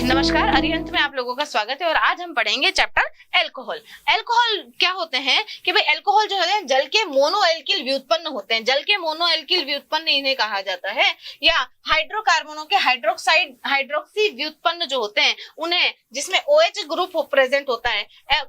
नमस्कार, अरिहंत में आप लोगों का स्वागत है और आज हम पढ़ेंगे चैप्टर एल्कोहल। एल्कोहल क्या होते हैं कि भाई एल्कोहल जो है जल के मोनोएल्किल व्युत्पन्न होते हैं। जल के मोनोएल्किल व्युत्पन्न इन्हें कहा जाता है, या हाइड्रोकार्बनों के हाइड्रोक्सी व्युत्पन्न जो होते हैं उन्हें, जिसमें OH ग्रुप प्रेजेंट होता है,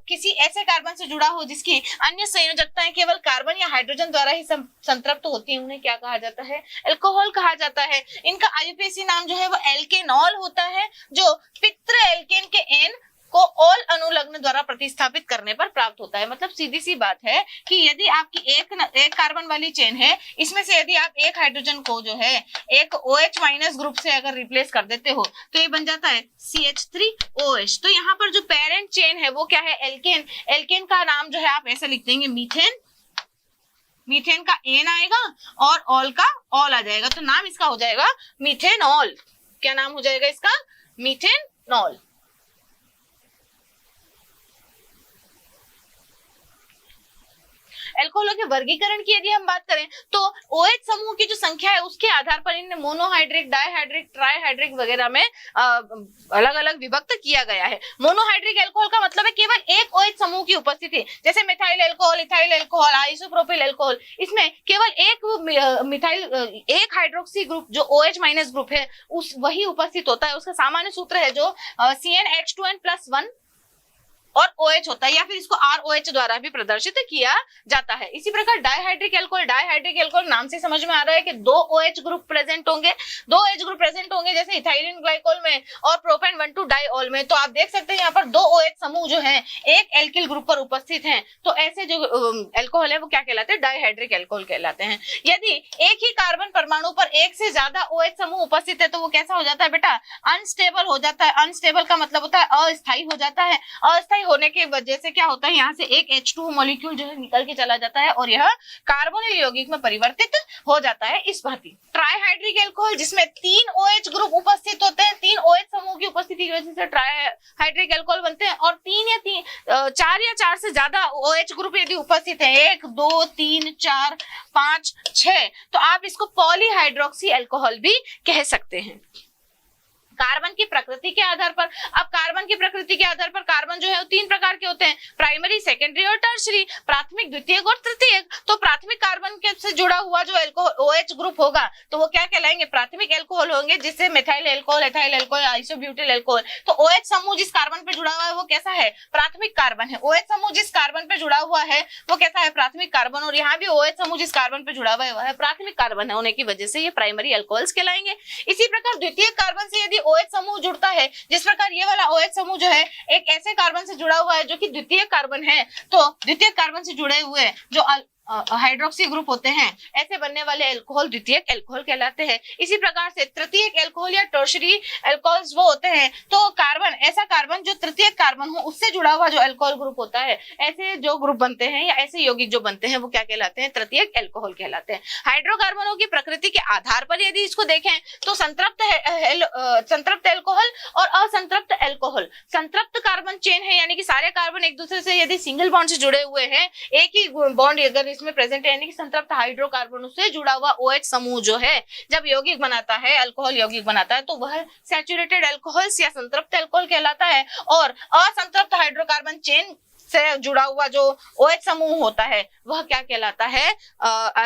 किसी ऐसे कार्बन से जुड़ा हो जिसकी अन्य संयोजकताएं केवल कार्बन या हाइड्रोजन द्वारा ही संतृप्त होती है, उन्हें क्या कहा जाता है? एल्कोहल कहा जाता है। इनका IUPAC नाम जो है वो एल्केनॉल होता है, जो पित्र एल्केन के एन को ऑल अनुलग्न द्वारा प्रतिस्थापित करने पर प्राप्त होता है। मतलब सीधी सी बात है कि यदि आपकी एक कार्बन वाली चेन है, इसमें से यदि आप एक हाइड्रोजन को जो है एक OH माइनस ग्रुप से अगर रिप्लेस कर देते हो तो ये बन जाता है CH3OH। तो यहाँ पर जो पेरेंट चेन है वो क्या है? एल्केन। एल्केन का नाम जो है आप ऐसे लिख देंगे मीथेन। मीथेन का एन आएगा और ऑल का ऑल आ जाएगा, तो नाम इसका हो जाएगा मीथेनॉल। क्या नाम हो जाएगा इसका? मीथेनॉल। एल्कोहलों के वर्गीकरण की यदि हम बात करें तो OH समूह की जो संख्या है उसके आधार पर इन्हें मोनोहाइड्रिक, डाइहाइड्रिक, ट्राइहाइड्रिक वगैरह में अलग अलग विभक्त किया गया है। मोनोहाइड्रिक एल्कोहल का मतलब है केवल एक OH समूह की उपस्थिति, जैसे methyl alcohol, ethyl alcohol, isopropyl alcohol, इसमें केवल एक हाइड्रोक्सी ग्रुप जो OH माइनस ग्रुप है उस वही उपस्थित होता है। उसका सामान्य सूत्र है जो CnH2n+1 और OH होता है, या फिर इसको ROH द्वारा भी प्रदर्शित किया जाता है। इसी प्रकार डाइहाइड्रिक एल्कोहल नाम से समझ में आ रहा है कि दो OH ग्रुप प्रेजेंट होंगे, जैसे इथाइलिन ग्लाइकोल में और प्रोपेन 1,2 डाइऑल में। तो आप देख सकते हैं यहाँ पर दो OH समूह जो हैं एक एल्किल ग्रुप पर उपस्थित हैं, तो ऐसे जो एल्कोहल है वो क्या कहलाते हैं? डाइहाइड्रिक एल्कोहल कहलाते हैं। यदि एक ही कार्बन परमाणु पर एक से ज्यादा OH समूह उपस्थित है तो वो कैसा हो जाता है बेटा? अनस्टेबल हो जाता है। अनस्टेबल का मतलब होता है अस्थायी हो जाता है। अस्थायी होने की वजह से क्या होता है? यहाँ से एक H2 मॉलिक्यूल जो है निकल के चला जाता है और यह कार्बोनिल यौगिक में परिवर्तित हो जाता है इस भांति। ट्राइहाइड्रिक एल्कोहल जिसमें 3 OH ग्रुप उपस्थित होते हैं, 3 OH समूह की उपस्थिति की वजह से ट्राइहाइड्रिक एल्कोहल बनते हैं। और 4 या 4 से ज्यादा OH ग्रुप यदि उपस्थित है, 1 2 3 4 5 6, तो आप इसको पॉलीहाइड्रोक्सी एल्कोहल भी कह सकते हैं। कार्बन की प्रकृति के आधार पर, अब कार्बन की प्रकृति के आधार पर कार्बन जो है वो 3 प्रकार के होते हैं, प्राइमरी, सेकेंडरी और टर्शियरी। प्राथमिक, द्वितीयक और तृतीयक। तो प्राथमिक कार्बन के से जुड़ा हुआ जो OH ग्रुप होगा तो वो क्या कहलाएंगे? प्राथमिक एल्कोहल होंगे, जिससे methyl alcohol, ethyl alcohol, isobutyl alcohol. तो OH समूह जिस कार्बन पे जुड़ा हुआ है वो कैसा है? प्राथमिक कार्बन है। OH समूह जिस कार्बन पे जुड़ा हुआ है वो कैसा है? प्राथमिक कार्बन। और यहाँ भी OH समूह जिस कार्बन पे जुड़ा हुआ है वह है प्राथमिक कार्बन है, होने की वजह से ये प्राइमरी एल्कोहल्स कहलाएंगे। इसी प्रकार द्वितीयक कार्बन से यदि OH समूह जुड़ता है, जिस प्रकार ये वाला OH समूह जो है एक ऐसे कार्बन से जुड़ा हुआ है जो कि द्वितीयक कार्बन है, तो द्वितीयक कार्बन से जुड़े हुए जो हाइड्रोक्सी ग्रुप होते हैं, ऐसे बनने वाले एल्कोहल द्वितीयक एल्कोहल कहलाते हैं। इसी प्रकार से तृतीयक एल्कोहल या टर्शियरी एल्कोहल्स वो होते हैं, तो कार्बन, ऐसा कार्बन जो तृतीयक कार्बन हो उससे जुड़ा हुआ जो एल्कोहल ग्रुप होता है, ऐसे जो ग्रुप बनते हैं या ऐसे यौगिक जो बनते हैं वो क्या कहलाते हैं? तृतीयक एल्कोहल कहलाते हैं। हाइड्रोकार्बनों की प्रकृति के आधार पर यदि इसको देखें तो संतृप्त एल्कोहल और असंतृप्त एल्कोहल। संतृप्त कार्बन चेन है, यानी कि सारे कार्बन एक दूसरे से यदि सिंगल बॉन्ड से जुड़े हुए हैं, एक ही बॉन्ड अगर इसमें प्रेजेंट है, यानी कि संतृप्त हाइड्रोकार्बनों से जुड़ा हुआ OH समूह जो है जब यौगिक बनाता है, अल्कोहल यौगिक बनाता है, तो वह सैचुरेटेड अल्कोहल्स या संतृप्त एल्कोहल कहलाता है। और असंतृप्त हाइड्रोकार्बन चेन से जुड़ा हुआ जो OH समूह होता है वह क्या कहलाता है?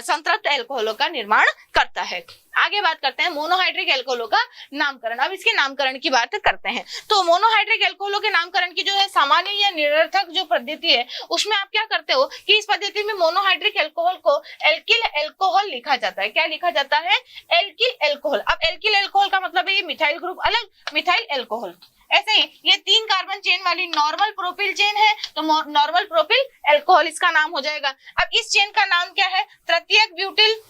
संतृप्त एल्कोहलों का निर्माण करता है। आगे बात करते हैं मोनोहाइड्रिक एल्कोहलों का नामकरण। अब इसके नामकरण की बात करते हैं। तो मोनोहाइड्रिक एल्कोहलों के नामकरण की जो है सामान्य या निरर्थक जो पद्धति है, उसमें आप क्या करते हो कि इस पद्धति में मोनोहाइड्रिक एल्कोहल को एल्किल एल्कोहल लिखा जाता है। क्या लिखा जाता है? Alkyl alcohol. अब एल्किल एल्कोहल का मतलब है ये मिथाइल ग्रुप अलग, मिथाइल एल्कोहल। ऐसे ही ये 3 कार्बन चेन वाली नॉर्मल प्रोपिल चेन है, तो नॉर्मल प्रोपिल एल्कोहल इसका नाम हो जाएगा। अब इस चेन का नाम क्या है? तृतीयक ब्यूटिल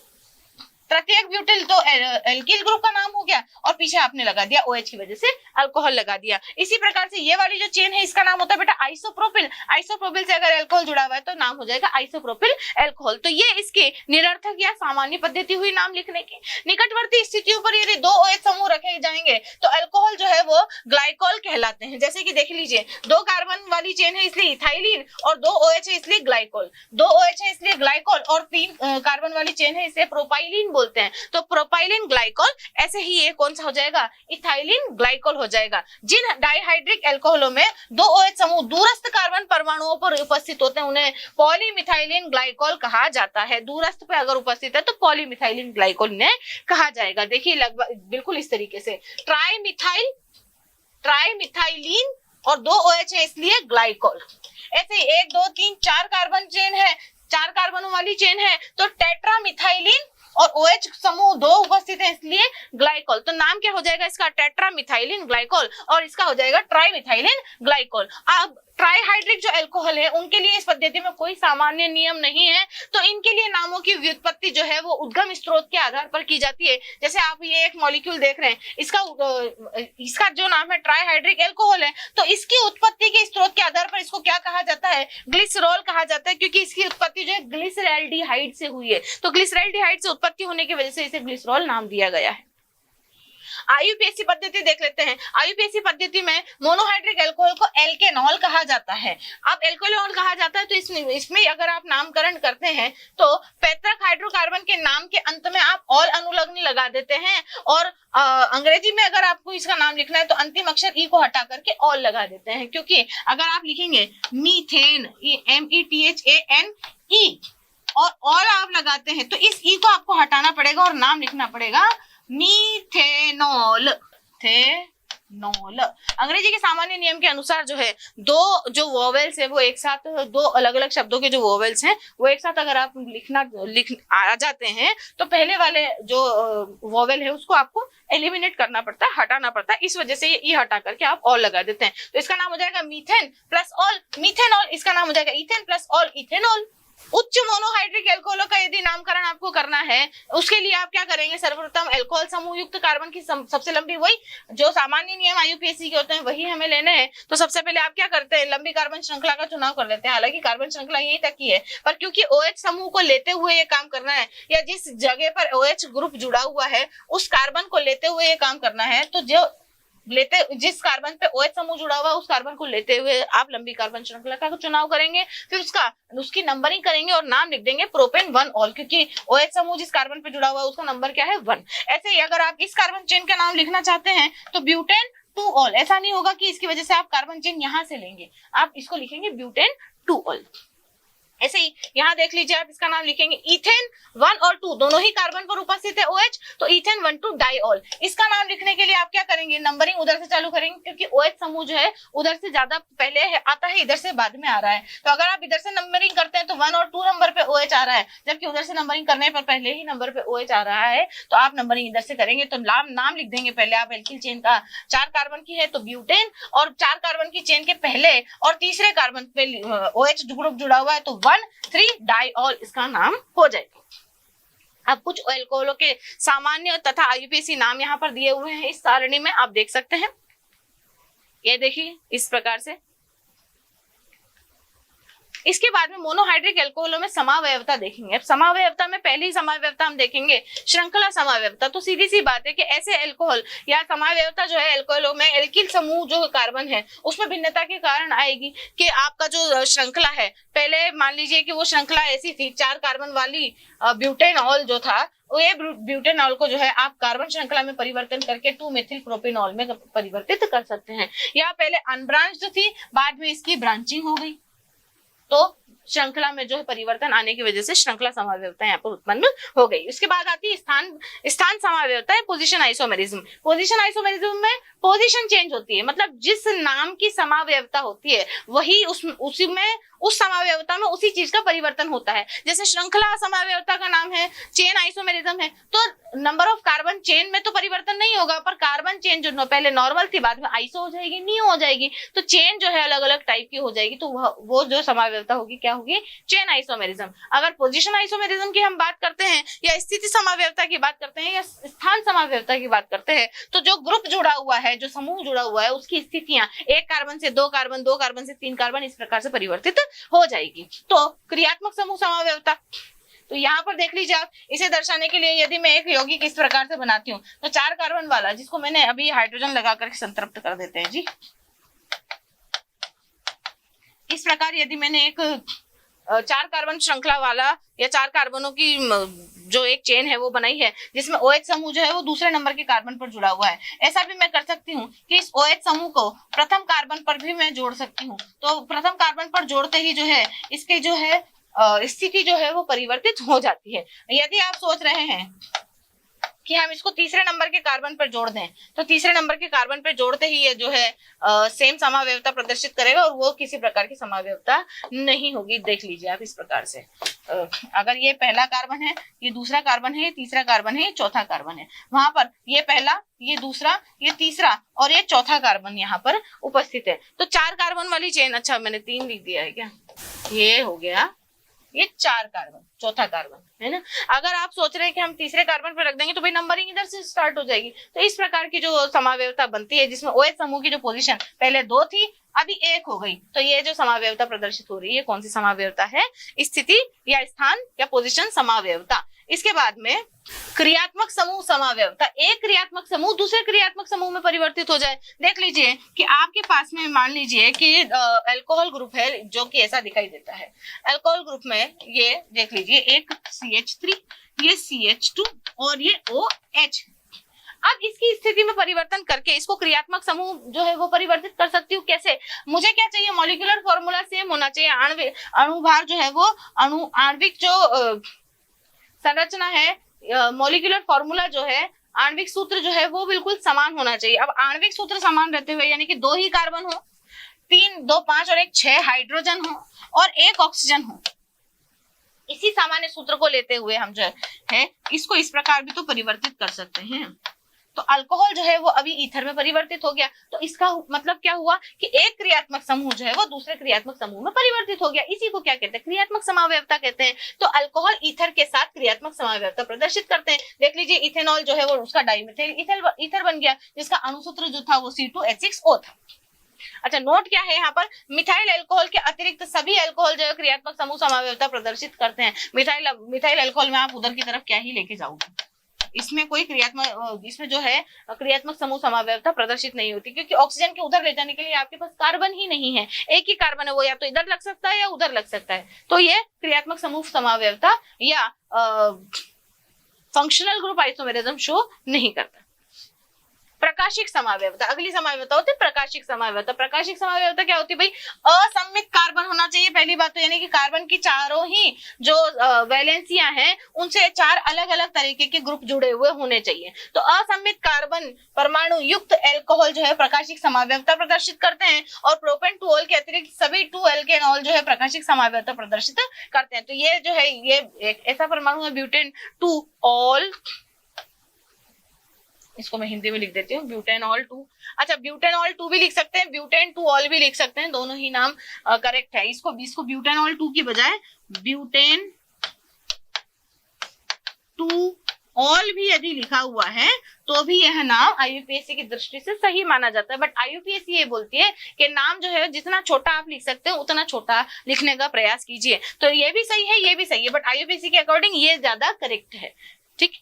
तो एल्किल ग्रुप का नाम हो गया, और पीछे आपने लगा दिया OH की वजह से अल्कोहल लगा दिया। इसी प्रकार से ये वाली जो चेन है इसका नाम होता है बेटा आइसोप्रोपिल। आइसोप्रोपिल से अगर एल्कोहल जुड़ा हुआ है तो नाम हो जाएगा आइसोप्रोपिल एल्कोहल। तो ये इसकी निरर्थक या सामान्य पद्धति हुई नाम लिखने की। निकटवर्ती स्थितियों पर यदि 2 OH समूह रखे जाएंगे तो अल्कोहल जो है वो ग्लाइकोल कहलाते हैं। जैसे कि देख लीजिए, 2 कार्बन वाली चेन है इसलिए इथाइलिन, और 2 OH है इसलिए ग्लाइकोल। 2 OH है इसलिए ग्लाइकोल, और 3 कार्बन वाली चेन है इसलिए प्रोपाइलिन बोलते हैं। तो प्रोपाइलिन ग्लाइकोल, ऐसे ही ये कौन सा हो जाएगा, इथाइलिन ग्लाइकोल हो जाएगा। जिन डाइहाइड्रिक एल्कोहलों में दो OH समूह दूरस्थ कार्बन परमाणुओं पर उपस्थित होते हैं उन्हें पॉलीमिथाइलिन ग्लाइकोल कहा जाता है। दूरस्थ पे अगर उपस्थित है तो पॉलीमिथाइलिन ग्लाइकोल ने कहा जाएगा। देखिए लगभग बिल्कुल इस तरीके से ट्राइमिथाइलिन और दो OH है इसलिए ग्लाइकोल। ऐसे 1 2 3 4 कार्बन चेन है, 4 कार्बनों वाली चेन है तो टेट्रामिथाइलिन और OH समूह 2 उपस्थित है इसलिए ग्लाइकोल। तो नाम क्या हो जाएगा इसका, टेट्रामिथाइलिन ग्लाइकोल, और इसका हो जाएगा ट्राइमिथाइलिन ग्लाइकोल। अब ट्राइहाइड्रिक जो अल्कोहल है उनके लिए इस पद्धति में कोई सामान्य नियम नहीं है, तो इनके लिए नामों की व्युत्पत्ति जो है वो उद्गम स्रोत के आधार पर की जाती है। जैसे आप ये एक मॉलिक्यूल देख रहे हैं, इसका जो नाम है ट्राइहाइड्रिक अल्कोहल है, तो इसकी उत्पत्ति के स्रोत के आधार पर इसको क्या कहा जाता है, ग्लिसरॉल कहा जाता है, क्योंकि इसकी उत्पत्ति जो है ग्लिसरैल्डिहाइड से हुई है। तो ग्लिसरैल्डिहाइड से उत्पत्ति होने की वजह से इसे ग्लिसरॉल नाम दिया गया है। आईयूपीएसी पद्धति देख लेते हैं। आईयूपीएसी पद्धति में मोनोहाइड्रिक अल्कोहल को एल्केनॉल कहा जाता है। अब एल्कोहल कहा जाता है तो इसमें अगर आप नामकरण करते हैं तो पैतृक हाइड्रोकार्बन के नाम के अंत में आप ऑल अनुलग्न लगा देते हैं, और अंग्रेजी में अगर आपको इसका नाम लिखना है तो अंतिम अक्षर ई को हटा करके ऑल लगा देते हैं, क्योंकि अगर आप लिखेंगे मीथेन METHANE और ऑल आप लगाते हैं तो इस ई को आपको हटाना पड़ेगा और नाम लिखना पड़ेगा मीथेनॉल। अंग्रेजी के सामान्य नियम के अनुसार जो है दो जो वोवेल्स है वो एक साथ, दो अलग अलग शब्दों के जो वोवेल्स हैं वो एक साथ अगर आप लिख आ जाते हैं तो पहले वाले जो वोवेल है उसको आपको एलिमिनेट करना पड़ता है, हटाना पड़ता है। इस वजह से ये ई हटा करके आप ऑल लगा देते हैं, तो इसका नाम हो जाएगा मीथेन प्लस ऑल मीथेनॉल। इसका नाम हो जाएगा इथेन प्लस ऑल इथेनॉल। उच्च मोनोहाइड्रिक एल्कोहलों का यदि नामकरण आपको करना है उसके लिए आप क्या करेंगे, सर्वप्रथम एल्कोहल समूह युक्त कार्बन की सबसे लंबी, वही जो सामान्य नियम आईयूपीएसी के होते हैं वही हमें लेने हैं। तो सबसे पहले आप क्या करते हैं, लंबी कार्बन श्रृंखला का चुनाव कर लेते हैं। हालांकि कार्बन श्रृंखला यहीं तक की है, पर क्योंकि OH समूह को लेते हुए ये काम करना है, या जिस जगह पर OH ग्रुप जुड़ा हुआ है उस कार्बन को लेते हुए ये काम करना है, तो जो जिस कार्बन पे OH समूह जुड़ा हुआ है उस कार्बन को लेते हुए आप लंबी कार्बन श्रृंखला का चुनाव करेंगे। फिर उसकी नंबरिंग करेंगे और नाम लिख देंगे प्रोपेन 1 ऑल, क्योंकि OH समूह जिस कार्बन पे जुड़ा हुआ है उसका नंबर क्या है 1। ऐसे ही अगर आप इस कार्बन चेन का नाम लिखना चाहते हैं तो ब्यूटेन 2 ऑल। ऐसा नहीं होगा कि इसकी वजह से आप कार्बन चेन यहां से लेंगे, आप इसको लिखेंगे ब्यूटेन 2 ऑल। ऐसे ही यहाँ देख लीजिए, आप इसका नाम लिखेंगे इथेन 1 और 2, दोनों ही कार्बन पर उपस्थित है OH, तो इथेन 1 2 डाइऑल। इसका नाम लिखने के लिए आप क्या करेंगे, नंबरिंग उधर से चालू करेंगे, क्योंकि OH समूह जो है उधर से ज्यादा पहले आता है, इधर से बाद में आ रहा है। तो अगर आप इधर से नंबरिंग करते हैं तो 1 और 2 नंबर पे OH आ रहा है, जबकि उधर से नंबरिंग करने पर पहले ही नंबर पे OH आ रहा है, तो आप नंबरिंग इधर से करेंगे। तो नाम लिख देंगे पहले आप एल्किल चेन का, 4 कार्बन की है तो ब्यूटेन, और 4 कार्बन की चेन के पहले और तीसरे कार्बन पे OH ग्रुप जुड़ा हुआ है तो 1 3 डाइऑल इसका नाम हो जाएगा। अब कुछ अल्कोहलों के सामान्य तथा आईयूपीएसी नाम यहाँ पर दिए हुए हैं इस सारणी में, आप देख सकते हैं। ये देखिए इस प्रकार से। इसके बाद में मोनोहाइड्रिक एल्कोहलों में समावयवता देखेंगे। अब समावयवता में पहली समावयवता हम देखेंगे श्रृंखला समावयवता। तो सीधी सी बात है कि ऐसे एल्कोहल या समावयवता जो है एल्कोहलों में एल्किल समूह जो कार्बन है उसमें भिन्नता के कारण आएगी कि आपका जो श्रृंखला है, पहले मान लीजिए कि वो श्रृंखला ऐसी थी 4 कार्बन वाली, ब्यूटेनॉल जो था ये ब्यूटेनॉल को जो है आप कार्बन श्रृंखला में परिवर्तन करके 2 मेथिल प्रोपेनॉल में परिवर्तित कर सकते हैं। या पहले अनब्रांच्ड थी, बाद में इसकी ब्रांचिंग हो गई, तो श्रृंखला में जो है परिवर्तन आने की वजह से श्रृंखला समावयवता यहाँ पर उत्पन्न हो गई। उसके बाद आती है स्थान समावयवता है पोजीशन आइसोमेरिज्म। पोजीशन आइसोमेरिज्म में पोजीशन चेंज होती है, मतलब जिस नाम की समावयवता होती है वही उसी में उस समावयवता में उसी चीज का परिवर्तन होता है। जैसे श्रृंखला समावयवता का नाम है चेन आइसोमेरिज्म है, तो नंबर ऑफ कार्बन चेन में तो परिवर्तन नहीं होगा, पर कार्बन चेन जो पहले नॉर्मल थी बाद में आइसो हो जाएगी, नियो हो जाएगी, तो चेन जो है अलग अलग टाइप की हो जाएगी, तो वो जो समावयवता होगी क्या होगी, चेन आइसोमेरिज्म। अगर पोजीशन आइसोमेरिज्म की हम बात करते हैं या स्थिति समावयवता की बात करते हैं या स्थान समावयवता की बात करते हैं, तो जो ग्रुप जुड़ा हुआ है, जो समूह जुड़ा हुआ है उसकी स्थितियां 1 कार्बन से 2 कार्बन, 2 कार्बन से 3 कार्बन, इस प्रकार से परिवर्तित हो जाएगी। तो क्रियात्मक समूह समावयवता, तो यहाँ पर देख लीजिए आप, इसे दर्शाने के लिए यदि मैं एक यौगिक इस प्रकार से बनाती हूँ तो 4 कार्बन वाला, जिसको मैंने अभी हाइड्रोजन लगा करके संतृप्त कर देते हैं जी। इस प्रकार यदि मैंने एक 4 कार्बन श्रृंखला वाला या 4 कार्बनों की जो एक चेन है वो बनाई है जिसमें OH समूह जो है वो दूसरे नंबर के कार्बन पर जुड़ा हुआ है। ऐसा भी मैं कर सकती हूँ कि इस OH समूह को प्रथम कार्बन पर भी मैं जोड़ सकती हूँ। तो प्रथम कार्बन पर जोड़ते ही जो है इसके जो है स्थिति जो है वो परिवर्तित हो जाती है। यदि आप सोच रहे हैं कि हम इसको तीसरे नंबर के कार्बन पर जोड़ दें तो तीसरे नंबर के कार्बन पर जोड़ते ही ये जो है सेम समावयवता प्रदर्शित करेगा और वो किसी प्रकार की समावयवता नहीं होगी। देख लीजिए आप इस प्रकार से, अगर ये पहला कार्बन है, ये दूसरा कार्बन है, ये तीसरा कार्बन है, ये चौथा कार्बन है, वहां पर ये पहला, ये दूसरा, ये तीसरा और ये चौथा कार्बन यहाँ पर उपस्थित है। तो 4 कार्बन वाली चेन, अच्छा मैंने 3 लिख दिया है क्या, ये हो गया ये 4 कार्बन, चौथा कार्बन है ना। अगर आप सोच रहे हैं कि हम तीसरे कार्बन पर रख देंगे तो भाई नंबरिंग इधर से स्टार्ट हो जाएगी। तो इस प्रकार की जो समावयवता बनती है जिसमें OH समूह की जो पोजीशन पहले 2 थी अभी 1 हो गई, तो ये जो समावयवता प्रदर्शित हो रही है कौन सी समावयवता है, स्थिति या स्थान या पोजीशन समावयवता। इसके बाद में क्रियात्मक समूह समावयवता, एक क्रियात्मक समूह दूसरे क्रियात्मक समूह में परिवर्तित हो जाए। देख लीजिए कि आपके पास में मान लीजिए कि अल्कोहल ग्रुप है जो कि ऐसा दिखाई देता है। अल्कोहल ग्रुप में ये देख लीजिए एक CH3, ये CH2 और ये OH। अब इसकी स्थिति में परिवर्तन करके इसको क्रियात्मक समूह जो है वो परिवर्तित कर सकती हूँ। कैसे, मुझे क्या चाहिए, मॉलिक्यूलर फॉर्मूला सेम होना चाहिए, अणुभार जो है वो आणविक जो संरचना है, मॉलिक्यूलर फॉर्मूला जो है, आणविक सूत्र जो है वो बिल्कुल समान होना चाहिए। अब आणविक सूत्र समान रहते हुए यानी कि 2 ही कार्बन हो, 3, 2, 5 और 1, 6 हाइड्रोजन हो और 1 ऑक्सीजन हो, इसी सामान्य सूत्र को लेते हुए हम जो है इसको इस प्रकार भी तो परिवर्तित कर सकते हैं। तो अल्कोहल जो है वो अभी ईथर में परिवर्तित हो गया। तो इसका मतलब क्या हुआ कि एक क्रियात्मक समूह जो है वो दूसरे क्रियात्मक समूह में परिवर्तित हो गया। इसी को क्या कहते हैं, क्रियात्मक समावयवता कहते हैं। तो अल्कोहल ईथर के साथ क्रियात्मक समावयवता प्रदर्शित करते हैं। देख लीजिए इथेनॉल जो है वो उसका डाइमिथाइल ईथर बन गया जिसका अणुसूत्र जो था वो C2H6O था। अच्छा, नोट क्या है यहाँ पर, मिथाइल अल्कोहल के अतिरिक्त सभी अल्कोहल जो है क्रियात्मक समूह समावयवता प्रदर्शित करते हैं। मिथाइल अल्कोहल में आप उधर की तरफ क्या ही लेके जाओगे, इसमें कोई इसमें जो है क्रियात्मक समूह समावयवता प्रदर्शित नहीं होती क्योंकि ऑक्सीजन के उधर ले जाने के लिए आपके पास कार्बन ही नहीं है। एक ही कार्बन है, वो या तो इधर लग सकता है या उधर लग सकता है। तो ये क्रियात्मक समूह समावयवता या फंक्शनल ग्रुप आइसोमेरिज्म शो नहीं करता। प्रकाशिक समावयवता, अगली समावयवता होती है प्रकाशिक समावयवता। प्रकाशिक समावयवता क्या होती है भाई, असममित कार्बन होना चाहिए पहली बात तो, यानी कि कार्बन की चारों ही जो वैलेंसियां हैं उनसे 4 अलग अलग तरीके के ग्रुप जुड़े हुए होने चाहिए। तो असममित कार्बन परमाणु युक्त अल्कोहल जो है प्रकाशिक समावयवता प्रदर्शित करते हैं और प्रोपेन 2 के अतिरिक्त सभी 2 एल्केनॉल जो है प्रकाशिक समावयवता प्रदर्शित करते हैं। तो ये जो है ये एक ऐसा परमाणु है ब्यूटेन 2 ऑल, इसको मैं हिंदी में लिख देती हूँ ब्यूटेनॉल 2। अच्छा, ब्यूटेनॉल 2 भी लिख सकते हैं, ब्यूटेन 2 ऑल भी लिख सकते हैं, दोनों ही नाम करेक्ट है। इसको ब्यूटेनॉल 2 की बजाय ब्यूटेन 2 ऑल भी यदि लिखा हुआ है तो भी यह नाम IUPAC की दृष्टि से सही माना जाता है। बट IUPAC ये बोलती है कि नाम जो है जितना छोटा आप लिख सकते हैं उतना छोटा लिखने का प्रयास कीजिए। तो ये भी सही है, ये भी सही है, बट IUPAC के अकॉर्डिंग ये ज्यादा करेक्ट है। ठीक,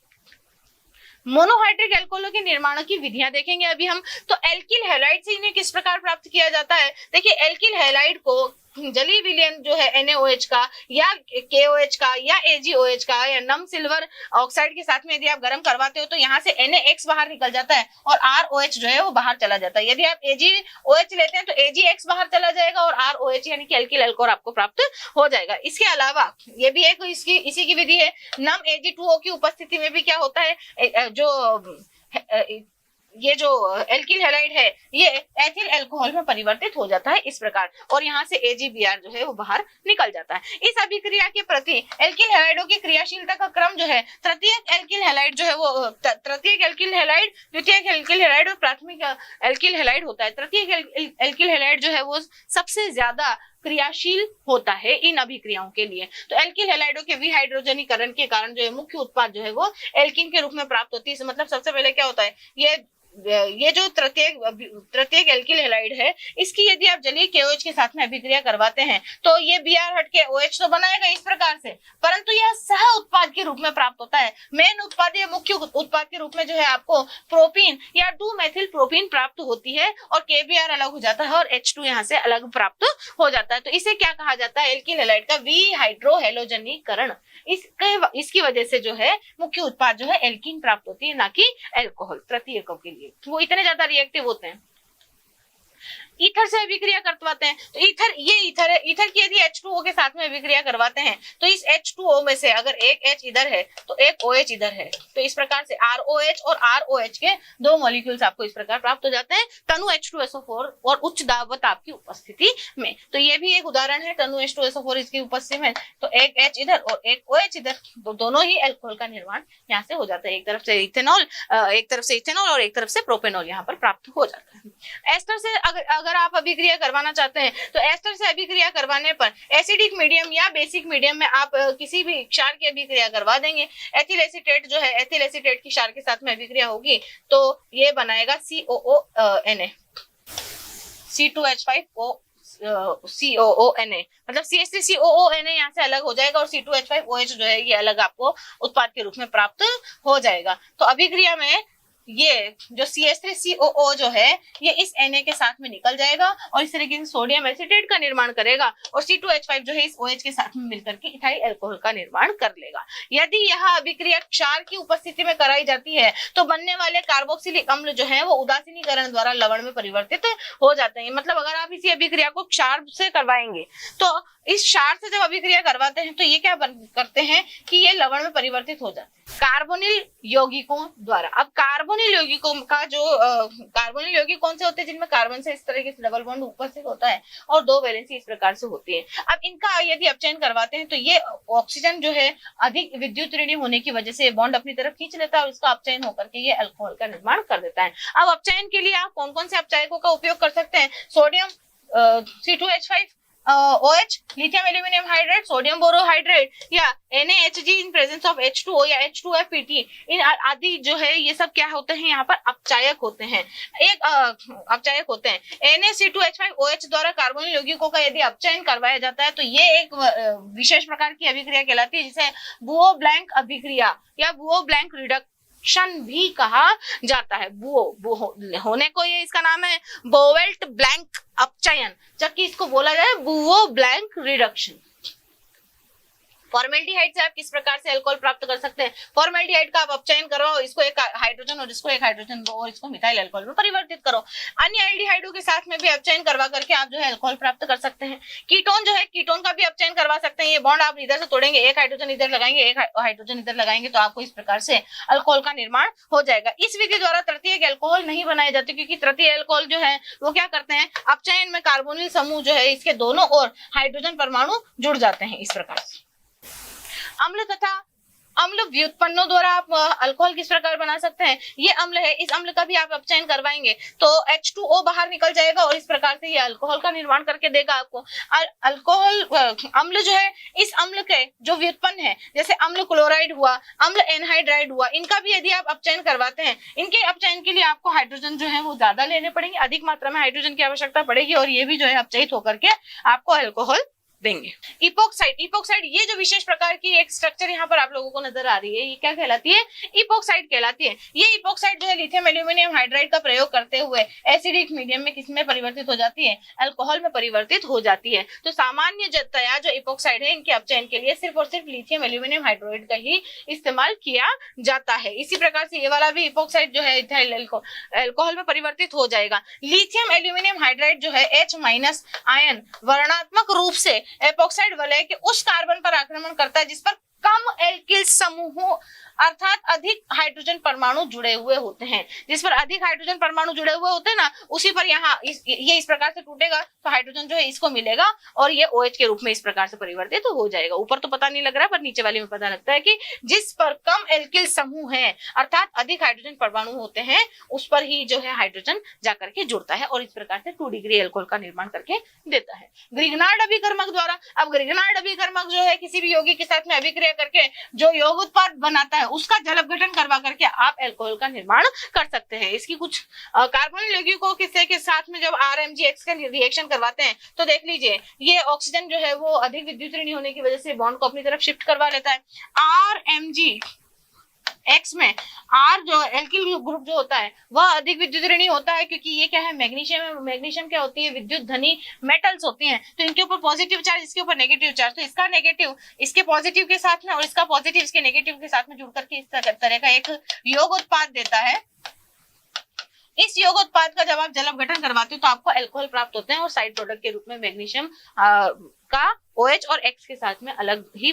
मोनोहाइड्रिक अल्कोहलों के निर्माण की विधियां देखेंगे अभी हम। तो एल्किल हैलाइड से इन्हें किस प्रकार प्राप्त किया जाता है, देखिए एल्किल हैलाइड को जलीय विलयन जो है NaOH का या KOH का या AgOH का या नम सिल्वर ऑक्साइड के साथ में यदि आप गर्म करवाते हो तो यहाँ से NaX बाहर निकल जाता है और ROH जो है वो बाहर चला जाता है। यदि आप AgOH लेते हैं तो AgX बाहर चला जाएगा और ROH यानी कि एल्किल अल्कोहल आपको प्राप्त हो जाएगा। इसके अलावा ये भी एक इसी की विधि है, नम Ag2O की उपस्थिति में भी क्या होता है, ये जो एल्किल हैलाइड है ये एथिल अल्कोहल में परिवर्तित हो जाता है इस प्रकार, और यहाँ से AgBr जो है वो बाहर निकल जाता है। इस अभिक्रिया के प्रति एल्किल हैलाइडों की क्रियाशीलता का क्रम जो है, तृतीयक एल्किल हैलाइड जो है वो तृतीयक एल्किल हैलाइड, द्वितीयक एल्किल हैलाइड और प्राथमिक एल्किल हैलाइड होता है। तृतीयक एल्किल हैलाइड जो है वो सबसे ज्यादा क्रियाशील होता है इन अभिक्रियाओं के लिए। तो एल्किल हैलाइडों के विहाइड्रोजनीकरण के कारण जो है मुख्य उत्पाद जो है वो एल्किन के रूप में प्राप्त होती है। मतलब सबसे पहले क्या होता है, ये ये जो तृतीयक एल्किल हैलाइड है, इसकी यदि आप जलीय KOH के साथ में अभिक्रिया करवाते हैं तो ये Br हट के OH तो बनाएगा इस प्रकार से, परंतु यह सह उत्पाद के रूप में प्राप्त होता है। मेन उत्पाद या मुख्य उत्पाद के रूप में जो है आपको प्रोपीन या 2-मेथिल प्रोपीन प्राप्त होती है और KBr अलग हो जाता है और H2 यहाँ से अलग प्राप्त हो जाता है। तो इसे क्या कहा जाता है? एल्किल हैलाइड का विहाइड्रोहेलोजनीकरण। इसकी वजह से जो है मुख्य उत्पाद जो है एल्कीन प्राप्त होती है, ना कि एल्कोहल। तृतीयकों के लिए वो इतने ज्यादा रिएक्टिव होते हैं। ईथर से अभिक्रिया करवाते हैं तो ईथर है, ईथर की यदि H2O के साथ में अभिक्रिया करवाते हैं तो इस H2O में से अगर एक H इधर है तो एक OH इधर है, तो इस प्रकार से ROH और ROH के 2 मॉलिक्यूल्स आपको इस प्रकार प्राप्त हो जाते हैं तनु H2SO4 और उच्च दाब व ताप की उपस्थिति में। तो ये भी एक उदाहरण है तनु H2SO4 इसकी उपस्थिति में, तो एक H इधर और एक OH इधर, तो दोनों ही अल्कोहल का निर्माण यहाँ से हो जाता है। एक तरफ से इथेनॉल और एक तरफ से प्रोपेनॉल यहाँ पर प्राप्त हो जाता है। एस्टर से अगर आप अभिक्रिया करवाना चाहते हैं तो एस्टर से अभिक्रिया करवाने पर एसिडिक मीडियम या बेसिक मीडियम में आप किसी भी क्षार की अभिक्रिया करवा देंगे। एथिल एसीटेट जो है, एथिल एसीटेट की क्षार के साथ में अभिक्रिया होगी तो ये बनाएगा COONA, C2H5O COONA, मतलब CH3COONA यहाँ से अलग हो जाएगा और C2H5OH जो है ये अलग आपको उत्पाद के रूप में प्राप्त हो जाएगा। तो अभिक्रिया में ये जो CH3COO जो है ये इस Na के साथ में निकल जाएगा और इस तरीके से सोडियम एसिटेट का निर्माण करेगा और C2H5 जो है इस OH के साथ में मिलकर के इथाइल अल्कोहल का निर्माण कर लेगा। यदि यह अभिक्रिया क्षार की उपस्थिति में कराई जाती है तो बनने वाले कार्बोक्सिलिक अम्ल जो है वो उदासीनीकरण द्वारा लवण में परिवर्तित हो जाते हैं। मतलब अगर आप इसी अभिक्रिया को क्षार से करवाएंगे तो इस क्षार से जब अभिक्रिया करवाते हैं तो ये क्या करते हैं कि ये लवण में परिवर्तित हो जाते हैं कार्बोनिल यौगिकों द्वारा। अब कार्बोनिल यौगिकों का जो कार्बोनिल यौगिक कौन से होते हैं? जिनमें कार्बन से इस तरीके से डबल बॉन्ड उपस्थित होता है और 2 वैलेंसी इस प्रकार से होती है। अब इनका यदि अपचयन करवाते हैं तो ये ऑक्सीजन जो है अधिक विद्युत ऋणी होने की वजह से बॉन्ड अपनी तरफ खींच लेता है और इसका अपचयन होकर के ये अल्कोहल का निर्माण कर देता है। अब अपचयन के लिए आप कौन कौन से अपचायकों का उपयोग कर सकते हैं? Sodium C2H5 OH, lithium aluminium hydrate, sodium borohydrate या NaHG in presence of H2O या H2FPT, इन आदि जो है ये सब क्या होते हैं? यहाँ पर अपचायक होते हैं। अपचायक होते हैं। NaC2H5OH द्वारा कार्बोनिल यौगिकों का यदि अपचयन करवाया जाता है तो ये एक विशेष प्रकार की अभिक्रिया कहलाती है जिसे बुओ ब्लैंक अभिक्रिया या बुओ ब्लैंक रिडक्शन भी कहा जाता है। बुओ होने को ये इसका नाम है बोवेल्ट ब्लैंक अपचयन, जबकि इसको बोला जाए बुओ ब्लैंक रिडक्शन। फॉर्मेल्डिहाइड से आप किस प्रकार से अल्कोहल प्राप्त कर सकते हैं? फॉर्मेल्डिहाइड का आप अपचयन करो, इसको एक हाइड्रोजन और इसको एक हाइड्रोजन दो और इसको मिथाइल अल्कोहल में परिवर्तित करो। अन्य एल्डिहाइडों के साथ में भी अपचयन करवा करके आप जो है अल्कोहल प्राप्त कर सकते हैं। कीटोन जो है, कीटोन का भी अपचयन करवा सकते हैं। ये बॉन्ड आप इधर से तोड़ेंगे, एक हाइड्रोजन इधर लगाएंगे, एक हाइड्रोजन इधर लगाएंगे, तो आपको इस प्रकार से अल्कोहल का निर्माण हो जाएगा। इस विधि द्वारा तृतीयक अल्कोहल नहीं बनाए जाते क्योंकि तृतीय अल्कोहल जो है वो क्या करते हैं? अपचयन में कार्बोनिल समूह जो है इसके दोनों ओर हाइड्रोजन परमाणु जुड़ जाते हैं इस प्रकार से। अम्ल तथा अम्ल व्युत्पन्नों द्वारा आप अल्कोहल किस प्रकार बना सकते हैं? ये अम्ल है, इस अम्ल का भी आप अपचयन करवाएंगे तो H2O बाहर निकल जाएगा और इस प्रकार से ये अल्कोहल का निर्माण करके देगा आपको। अल्कोहल अम्ल जो है, इस अम्ल के जो व्युत्पन्न है जैसे अम्ल क्लोराइड हुआ, अम्ल एनहाइड्राइड हुआ, इनका भी यदि आप अपचयन करवाते हैं, इनके अपचयन के लिए आपको हाइड्रोजन जो है वो ज्यादा लेने पड़ेंगे, अधिक मात्रा में हाइड्रोजन की आवश्यकता पड़ेगी और ये भी जो है अपचयित होकर के आपको अल्कोहल देंगे। इपोक्साइड ये जो विशेष प्रकार की एक स्ट्रक्चर यहाँ पर आप लोगों को नजर आ रही है, ये क्या कहलाती है? इपोक्साइड कहलाती है। ये इपोक्साइड जो है लिथियम एल्यूमिनियम हाइड्राइड का प्रयोग करते हुए एसिडिक मीडियम में किसमें परिवर्तित हो जाती है? अल्कोहल में परिवर्तित हो जाती है। तो सामान्यतया जो इपोक्साइड है इनके अपचयन के लिए सिर्फ और सिर्फ लिथियम एल्यूमिनियम हाइड्राइड का ही इस्तेमाल किया जाता है। इसी प्रकार से ये वाला भी इपोक्साइड जो है इथाइल अल्कोहल में परिवर्तित हो जाएगा। लिथियम एल्यूमिनियम हाइड्राइड जो है H- आयन वर्णात्मक रूप से एपोक्साइड वलय के उस कार्बन पर आक्रमण करता है जिस पर कम एल्किल समूहों अर्थात अधिक हाइड्रोजन परमाणु जुड़े हुए होते हैं। जिस पर अधिक हाइड्रोजन परमाणु जुड़े हुए होते हैं ना, उसी पर यहाँ ये इस प्रकार से टूटेगा तो हाइड्रोजन जो है इसको मिलेगा और ये OH के रूप में इस प्रकार से परिवर्तित हो जाएगा। ऊपर तो पता नहीं लग रहा पर नीचे वाले में पता लगता है कि जिस पर कम एल्किल समूह है अर्थात अधिक हाइड्रोजन परमाणु होते हैं उस पर ही जो है हाइड्रोजन जाकर के जुड़ता है और इस प्रकार से 2 डिग्री अल्कोहल का निर्माण करके देता है ग्रिग्नार्ड अभिकर्मक द्वारा। अब ग्रिग्नार्ड अभिकर्मक जो है किसी भी यौगिक के साथ में अभिक्रिया करके जो यौग उत्पाद बनाता है उसका जल अपघटन करवा करके आप अल्कोहल का निर्माण कर सकते हैं। इसकी कुछ कार्बन यौगिकों के साथ में जब RMgX का रिएक्शन करवाते हैं तो देख लीजिए ये ऑक्सीजन जो है वो अधिक विद्युत ऋणी होने की वजह से बॉन्ड को अपनी तरफ शिफ्ट करवा लेता है। RMgX में R जो एल्किल ग्रुप जो होता है वह अधिक विद्युत ऋणी होता है, क्योंकि ये क्या है, मैग्नीशियम है। मैग्नीशियम क्या होती है, विद्युत धनी मेटल्स होती हैं, तो इनके ऊपर पॉजिटिव चार्ज, इसके ऊपर नेगेटिव चार्ज, तो इसका नेगेटिव इसके पॉजिटिव के साथ में और इसका पॉजिटिव इसके नेगेटिव के साथ में जुड़ करके इस तरह का एक योग उत्पाद देता है। इस योग उत्पाद का जब आप जल अपघटन करवाते हो तो आपको अल्कोहल प्राप्त होते हैं और साइड प्रोडक्ट के रूप में मैग्नीशियम का OH और X के साथ में अलग ही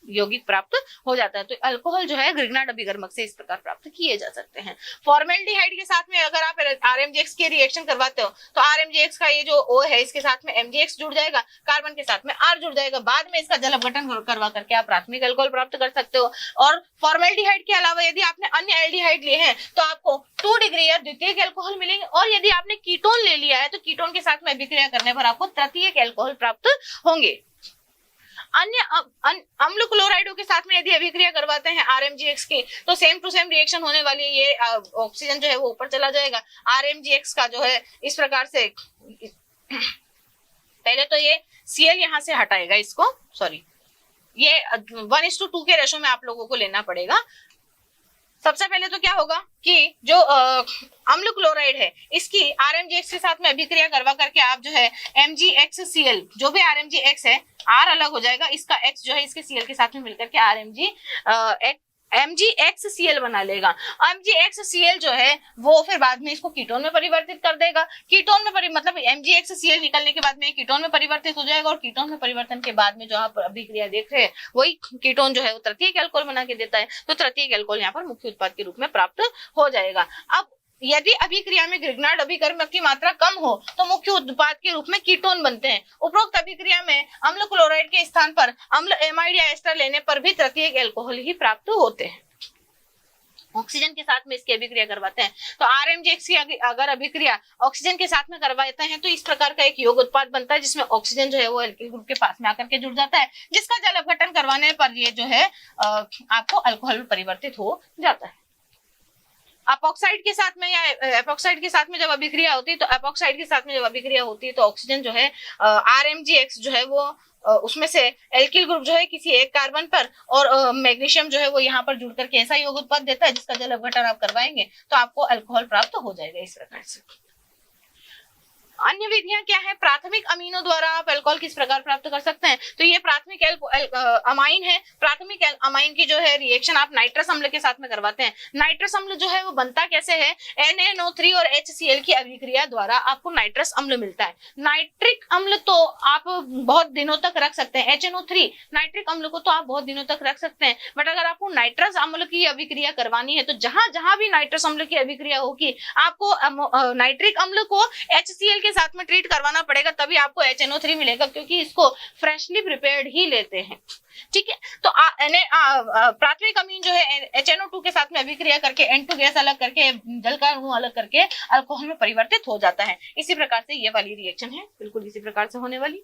यौगिक प्राप्त हो जाता है। तो अल्कोहल जो है ग्रिग्नार्ड अभिकर्मक से इस प्रकार प्राप्त किए जा सकते हैं। फॉर्मेल्डिहाइड के साथ में अगर आप RMgX के रिएक्शन करवाते हो तो RMgX का ये जो O है इसके साथ में MgX जुड़ जाएगा, कार्बन के साथ में R जुड़ जाएगा, बाद में इसका जल अपघटन करवा करके आप प्राथमिक अल्कोहल प्राप्त कर सकते हो। और फॉर्मेल्डिहाइड के अलावा यदि आपने अन्य एल्डिहाइड लिए हैं तो आपको 2 डिग्री या द्वितीयक अल्कोहल मिलेंगे, और यदि आपने कीटोन ले लिया है तो कीटोन के साथ में अभिक्रिया करने पर आपको तृतीयक अल्कोहल प्राप्त होंगे। अन्य अम्ल क्लोराइडों के साथ में यदि अभिक्रिया करवाते हैं RMgX की तो सेम टू सेम रिएक्शन होने वाली है। ये ऑक्सीजन जो है वो ऊपर चला जाएगा, RMgX का जो है इस प्रकार से पहले तो ये Cl यहां से हटाएगा, इसको सॉरी ये 1:2 के रेशो में आप लोगों को लेना पड़ेगा। सबसे पहले तो क्या होगा कि जो अम्ल क्लोराइड है इसकी RMgX के साथ में अभिक्रिया करवा करके आप जो है MgXCl, जो भी RMgX है R अलग हो जाएगा, इसका X जो है इसके Cl के साथ में मिलकर के MgXCl बना लेगा। MgXCl जो है वो फिर बाद में इसको कीटोन में परिवर्तित कर देगा। कीटोन में मतलब MgXCl निकलने के बाद में कीटोन में परिवर्तित हो जाएगा, और कीटोन में परिवर्तन के बाद में जो आप अभिक्रिया देख रहे हैं वही कीटोन जो है वो तृतीयक अल्कोहल बना के देता है। तो तृतीयक अल्कोहल यहाँ पर मुख्य उत्पाद के रूप में प्राप्त हो जाएगा। अब यदि अभिक्रिया में ग्रिग्नार्ड अभिकर्मक की मात्रा कम हो तो मुख्य उत्पाद के रूप में कीटोन बनते हैं। उपरोक्त अभिक्रिया में अम्ल क्लोराइड के स्थान पर अम्ल एमाइड या एस्टर लेने पर भी तृतीयक अल्कोहल ही प्राप्त होते हैं। ऑक्सीजन के साथ में इसकी अभिक्रिया करवाते हैं तो RMgX की अगर अभिक्रिया ऑक्सीजन के साथ में करवाते हैं तो इस प्रकार का एक योग उत्पाद बनता है जिसमें ऑक्सीजन जो है वो एल्किल ग्रुप के पास में आकर के जुड़ जाता है, जिसका जल अपघटन करवाने पर ये जो है आपको अल्कोहल में परिवर्तित हो जाता है। अपोक्साइड के साथ में या एपोक्साइड के साथ में जब अभिक्रिया होती है तो एपोक्साइड के साथ में जब अभिक्रिया होती है तो ऑक्सीजन जो है RMgX जो है वो उसमें से एल्किल ग्रुप जो है किसी एक कार्बन पर और मैग्नीशियम जो है वो यहाँ पर जुड़ करके ऐसा योग उत्पाद देता है जिसका जल अपघटन आप करवाएंगे तो आपको अल्कोहल प्राप्त हो जाएगा इस प्रकार से। अन्य विधियां क्या है, प्राथमिक अमीनों द्वारा आप अल्कोहल किस प्रकार प्राप्त कर सकते हैं, तो ये प्राथमिक अमाइन है। प्राथमिक अमाइन की जो है रिएक्शन आप नाइट्रस अम्ल के साथ में करवाते हैं। नाइट्रस अम्ल जो है वो बनता कैसे है, NaNO3 और HCl की अभिक्रिया द्वारा आपको नाइट्रस अम्ल मिलता है। नाइट्रिक अम्ल तो आप बहुत दिनों तक रख सकते हैं, HNO3 नाइट्रिक अम्ल को तो आप बहुत दिनों तक रख सकते हैं, बट अगर आपको नाइट्रस अम्ल की अभिक्रिया करवानी है तो जहां जहां भी नाइट्रस अम्ल की अभिक्रिया होगी आपको नाइट्रिक अम्ल को HCl के साथ में ट्रीट करवाना पड़ेगा, तभी आपको HNO3 मिलेगा, क्योंकि इसको फ्रेशली प्रिपेयर्ड ही लेते हैं। ठीक है, तो प्राथमिक अमीन जो है HNO2 के साथ में अभिक्रिया करके N2 गैस अलग करके जल का अणु अलग करके अल्कोहल में परिवर्तित हो जाता है। इसी प्रकार से ये वाली रिएक्शन है बिल्कुल इसी प्रकार से होने वाली।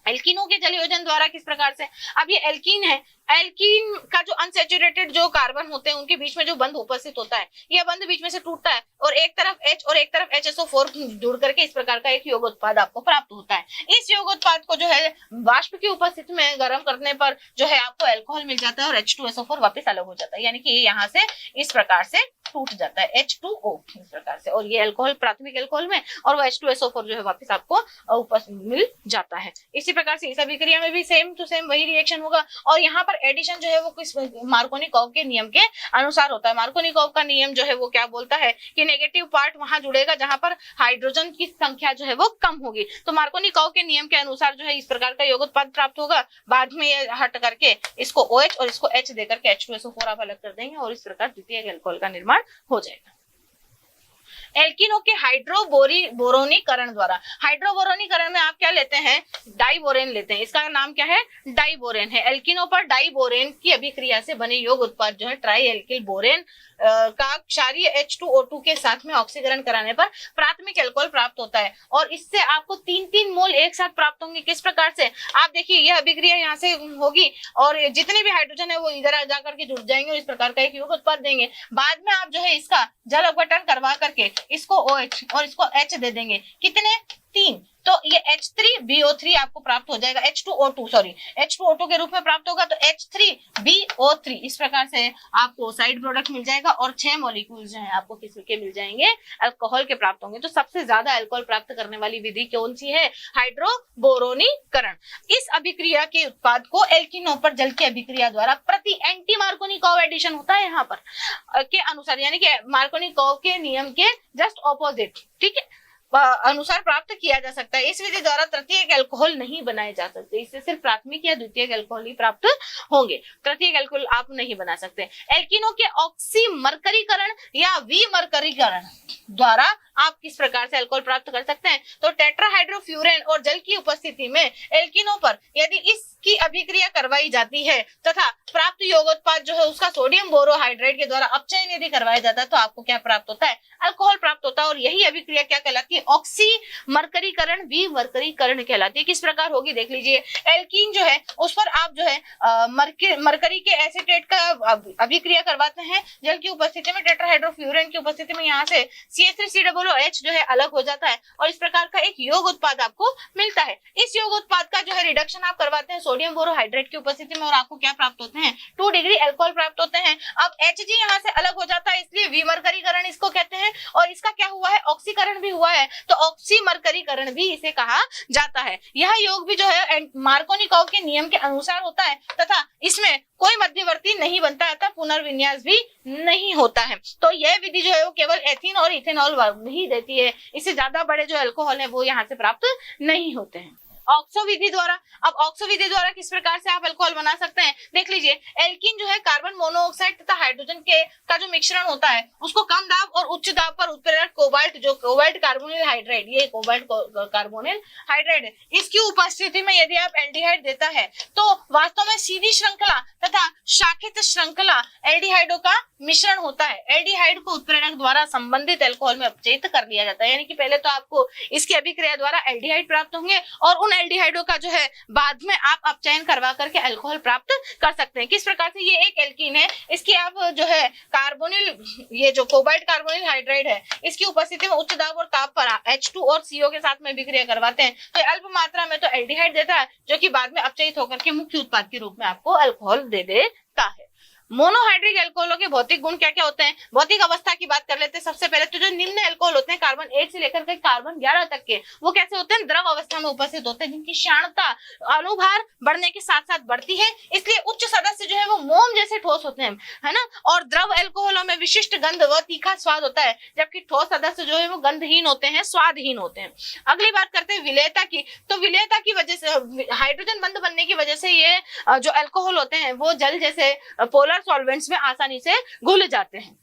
एल्कीनों के जलयोजन द्वारा किस प्रकार से, अब ये एल्कीन है, एल्कीन का जो अनसैचुरेटेड जो कार्बन होते हैं उनके बीच में जो बंध उपस्थित होता है, यह बंध बीच में से टूटता है और एक तरफ H और एक तरफ HSO4 जुड़ करके इस प्रकार का एक योग उत्पाद आपको प्राप्त होता है। इस योग उत्पाद को जो है वाष्प की उपस्थिति में गर्म करने पर जो है आपको अल्कोहल मिल जाता है और H2SO4 वापस अलग हो जाता है, यानी कि ये यहाँ से इस प्रकार से टूट जाता है H2O इस प्रकार से, और ये अल्कोहल प्राथमिक अल्कोहल में और वो H2SO4 जो है वापस आपको मिल जाता है। इसी प्रकार से इस अभिक्रिया में भी सेम टू सेम वही रिएक्शन होगा, और यहाँ पर एडिशन जो है वो किस मार्कोनिकॉव के नियम के अनुसार होता है। मार्कोनिकॉव का नियम जो है वो क्या बोलता है कि नेगेटिव पार्ट वहां जुड़ेगा जहां पर हाइड्रोजन की संख्या जो है वो कम होगी, तो मार्कोनिकॉव के नियम के अनुसार जो है इस प्रकार का योग उत्पाद प्राप्त होगा। बाद में ये हट करके इसको OH और इसको H देकर के H2SO4 आप अलग कर देंगे और इस प्रकार द्वितीयक अल्कोहल का निर्माण हो जाएगा। एल्किनो के हाइड्रोबोरोनीकरण द्वारा। हाइड्रोबोरोनीकरण में आप क्या लेते हैं, डाइबोरेन लेते हैं, इसका नाम क्या है, डाइबोरेन है। एल्किनो पर डाइबोरेन की अभिक्रिया से बने योग उत्पाद जो है ट्राई एल्किल बोरेन का क्षारीय H2O2 के साथ में ऑक्सीकरण कराने पर प्राथमिक अल्कोहल प्राप्त होता है और इससे आपको 3-3 मोल एक साथ प्राप्त होंगे। किस प्रकार से, आप देखिए यह अभिक्रिया यहाँ से होगी और जितने भी हाइड्रोजन है वो इधर जाकर के जुड़ जाएंगे और इस प्रकार का एक योग उत्पाद देंगे। बाद में आप जो है इसका जल अपघटन करवा करके इसको OH और इसको H दे देंगे, कितने, 3, तो ये H3BO3 आपको प्राप्त हो जाएगा, H2O2 के रूप में प्राप्त होगा, तो H3BO3 इस प्रकार से आपको साइड प्रोडक्ट मिल जाएगा और 6 मॉलिक्यूल जो है आपको किसके मिल जाएंगे, अल्कोहल के प्राप्त होंगे। तो सबसे ज्यादा अल्कोहल प्राप्त करने वाली विधि कौन सी है, हाइड्रोबोरोनीकरण। इस अभिक्रिया के उत्पाद को एल्किनो पर जल की अभिक्रिया द्वारा प्रति एंटी मार्कोनिकोव एडिशन होता है यहाँ पर के अनुसार, यानी कि मार्कोनिकोव के नियम के जस्ट ऑपोजिट, ठीक है, अनुसार प्राप्त किया जा सकता है। इस विधि द्वारा तृतीयक अल्कोहल नहीं बनाए जा सकते, इससे सिर्फ प्राथमिक या द्वितीयक अल्कोहल ही प्राप्त होंगे, तृतीयक अल्कोहल आप नहीं बना सकते। एल्किनो के ऑक्सीमर्करीकरण या विमर्करीकरण द्वारा आप किस प्रकार से अल्कोहल प्राप्त कर सकते हैं, तो टेट्राहाइड्रोफ्यूरेन और जल की उपस्थिति में एल्किनो पर यदि इसकी अभिक्रिया करवाई जाती है तथा प्राप्त योगोत्पाद जो है उसका सोडियम बोरोहाइड्रेट के द्वारा अपचयन यदि करवाया जाता है तो आपको क्या प्राप्त होता है, अल्कोहल प्राप्त होता है। और यही अभिक्रिया क्या कहलाती है, ऑक्सीमर्करीकरण विमर्करीकरण कहलाती है। किस प्रकार होगी देख लीजिए, एल्कीन जो है उस पर आप जो है मरकरी के एसीटेट का अभिक्रिया करवाते हैं जल की उपस्थिति में, टेट्राहाइड्रोफ्यूरेन की उपस्थिति में यहाँ से CH3COOH जो है अलग हो जाता है और इस प्रकार का एक योग उत्पाद आपको मिलता है। इस योग उत्पाद का जो है रिडक्शन आप करवाते हैं सोडियम बोरोहाइड्रेट की उपस्थिति में और आपको क्या प्राप्त होते हैं, 2 डिग्री अल्कोहल प्राप्त होते हैं। अब Hg यहाँ से अलग हो जाता है इसलिए विमर्करीकरण इसको कहते हैं और इसका क्या हुआ है, ऑक्सीकरण भी हुआ है, तो ऑक्सीमर्करीकरण भी इसे कहा जाता है। यह योग भी जो है मार्कोनिकोव के नियम के अनुसार होता है तथा इसमें कोई मध्यवर्ती नहीं बनता है, पुनर्विन्यास भी नहीं होता है। तो यह विधि जो है वो केवल एथीन और इथेनॉल ही देती है, इससे ज्यादा बड़े जो अल्कोहल है वो यहाँ से प्राप्त नहीं होते हैं। ऑक्सो विधि द्वारा, अब ऑक्सो विधि द्वारा किस प्रकार से आप अल्कोहल बना सकते हैं, देख लीजिए, एल्कीन जो है कार्बन मोनोऑक्साइड तथा हाइड्रोजन के का जो मिश्रण होता है उसको कम दाब और उच्च दाब पर उत्प्रेरक कोबाल्ट, जो कोबाल्ट कार्बोनिल हाइड्राइड, ये कोबाल्ट कार्बोनिल हाइड्राइड है, इसकी उपस्थिति में यदि आप एल्डिहाइड देता है तो वास्तव में सीधी श्रृंखला तथा शाखित श्रृंखला एल्डिहाइडों का मिश्रण होता है। एल्डिहाइड को उत्प्रेरक द्वारा संबंधित अल्कोहल में अपचयित कर दिया जाता है, यानी कि पहले तो आपको इसकी अभिक्रिया द्वारा एल्डिहाइड प्राप्त होंगे और उन एल्डिहाइडों का जो है बाद में आप अपचयन करवा करके अल्कोहल प्राप्त कर सकते हैं। किस प्रकार से, ये एक एल्कीन है, इसकी आप जो है कार्बोनिल, ये जो कोबाल्ट कार्बोनिल हाइड्राइड है इसकी उपस्थिति में उच्च दाब और ताप पर H2 और CO के साथ में अभिक्रिया करवाते हैं तो अल्प मात्रा में तो एल्डिहाइड देता है जो कि बाद में अपचयित होकर के मुख्य उत्पाद के रूप में आपको अल्कोहल दे देता है। मोनोहाइड्रिक अल्कोहलों के भौतिक गुण क्या क्या होते हैं, भौतिक अवस्था की बात कर लेते हैं। सबसे पहले तो जो निम्न अल्कोहल होते हैं कार्बन 8 से लेकर के कार्बन 11 तक के, वो कैसे होते हैं, द्रव अवस्था में उपस्थित होते हैं जिनकी क्षारता अनुभार बढ़ने के साथ साथ बढ़ती है, इसलिए उच्च सदस्य जो है वो मोम जैसे ठोस होते हैं, है ना। और द्रव अल्कोहलों में विशिष्ट गंध व तीखा स्वाद होता है जबकि ठोस सदस्य जो है वो गंधहीन होते हैं, स्वादहीन होते हैं। अगली बात करते हैं विलेयता की, तो विलेयता की वजह से, हाइड्रोजन बंध बनने की वजह से ये जो अल्कोहल होते हैं वो जल जैसे पोलर सॉल्वेंट्स में आसानी से घुल जाते हैं।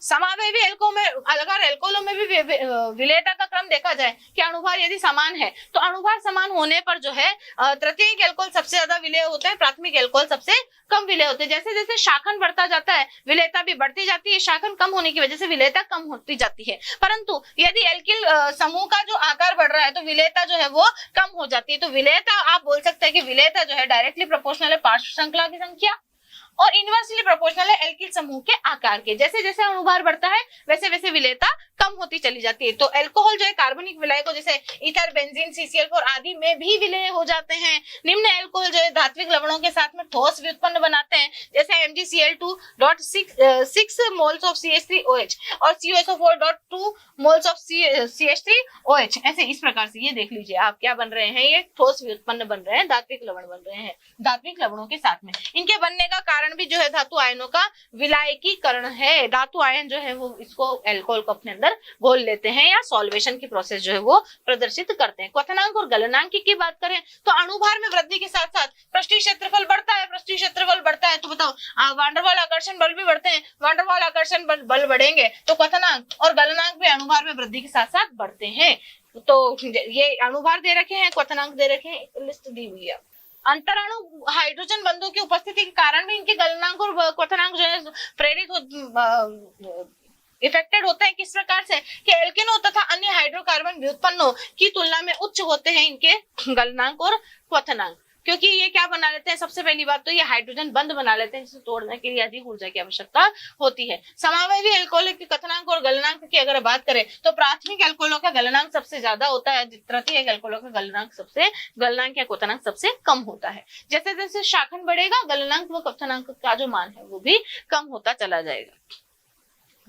समावयवी अल्कोहलों में भी विलेयता का क्रम देखा जाए कि अनुभार यदि समान है तो अनुभार समान होने पर जो है तृतीयक अल्कोहल सबसे ज्यादा विलेय होता है, प्राथमिक अल्कोहल सबसे कम विलेय होते हैं। जैसे जैसे शाखन बढ़ता जाता है विलेयता भी बढ़ती जाती है, शाखन कम होने की वजह से विलेयता कम होती जाती है। परंतु यदि एल्किल समूह का जो आकार बढ़ रहा है तो विलेयता जो है वो कम हो जाती है। तो विलेयता आप बोल सकते हैं कि विलेयता जो है डायरेक्टली प्रोपोर्शनल है पार्श्व श्रृंखला की संख्या और इनवर्सली प्रोपोर्शनल है एल्किल समूह के आकार के। जैसे जैसे अणुभार बढ़ता है वैसे वैसे विलेयता कम होती चली जाती है। तो अल्कोहल जो है कार्बनिक विलायकों जैसे ईथर, बेंजीन, CCl4 आदि में भी विलेय हो जाते हैं। निम्न अल्कोहल जो है धात्विक लवणों के साथ में ठोस व्युत्पन्न बनाते हैं जैसे MgCl2.6 मोल्स ऑफ CH3OH और CuSO4.2 मोल्स ऑफ CH3OH। ऐसे इस प्रकार से ये देख लीजिए आप क्या बन रहे हैं, ये ठोस व्युत्पन्न बन रहे हैं, धात्विक लवण बन रहे हैं धात्विक लवणों के साथ में। इनके बनने का कारण भी जो है धातु आयनों का विलायकीकरण है। धातु आयन जो है वो इसको अल्कोहल को अपने अंदर घोल लेते हैं या सॉल्वेशन की प्रोसेस जो है वो प्रदर्शित करते हैं। क्वथनांक और गलनांक की बात करें तो अणुभार में वृद्धि के साथ साथ पृष्ठीय क्षेत्रफल बढ़ता है, पृष्ठीय क्षेत्रफल बढ़ता है तो बताओ वांडरवाल आकर्षण बल भी बढ़ते हैं, वांडरवाल आकर्षण बल बढ़ेंगे तो क्वथनांक और गलनांक भी अणुभार में वृद्धि के साथ साथ बढ़ते हैं। तो ये अणुभार दे रखे हैं, क्वथनांक दे रखे हैं, लिस्ट दी हुई है। अंतराणु हाइड्रोजन बंधों की उपस्थिति के कारण भी इनके गलनांक और क्वथनांक जो है प्रेरित इफेक्टेड होते हैं। किस प्रकार से कि एल्केनों तथा अन्य हाइड्रोकार्बन व्युत्पन्नों की तुलना में उच्च होते हैं इनके गलनांक और क्वथनांक, क्योंकि ये क्या बना लेते हैं, सबसे पहली बात तो ये हाइड्रोजन बंध बना लेते हैं जिसे तोड़ने के लिए अधिक ऊर्जा की आवश्यकता होती है। समावयवी अल्कोहल के क्वथनांक और गलनांक की अगर बात करें तो प्राथमिक अल्कोहलों का गलनांक सबसे ज्यादा होता है, तृतीयक अल्कोहलों का गलनांक या क्वथनांक सबसे कम होता है। जैसे जैसे शाखन बढ़ेगा गलनांक व क्वथनांक का जो मान है वो भी कम होता चला जाएगा।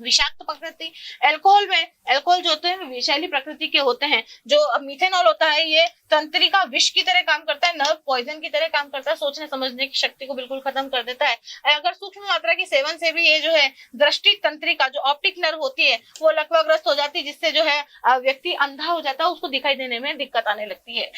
विषाक्त प्रकृति अल्कोहल जो होते हैं विषैली प्रकृति के होते हैं। जो मिथेनॉल होता है ये तंत्रिका विष की तरह काम करता है, नर्व पॉइजन की तरह काम करता है, सोचने समझने की शक्ति को बिल्कुल खत्म कर देता है। अगर सूक्ष्म मात्रा के सेवन से भी ये जो है दृष्टि तंत्रिका जो ऑप्टिक नर्व होती है वो लकवाग्रस्त हो जाती है, जिससे जो है व्यक्ति अंधा हो जाता है, उसको दिखाई देने में दिक्कत आने लगती है।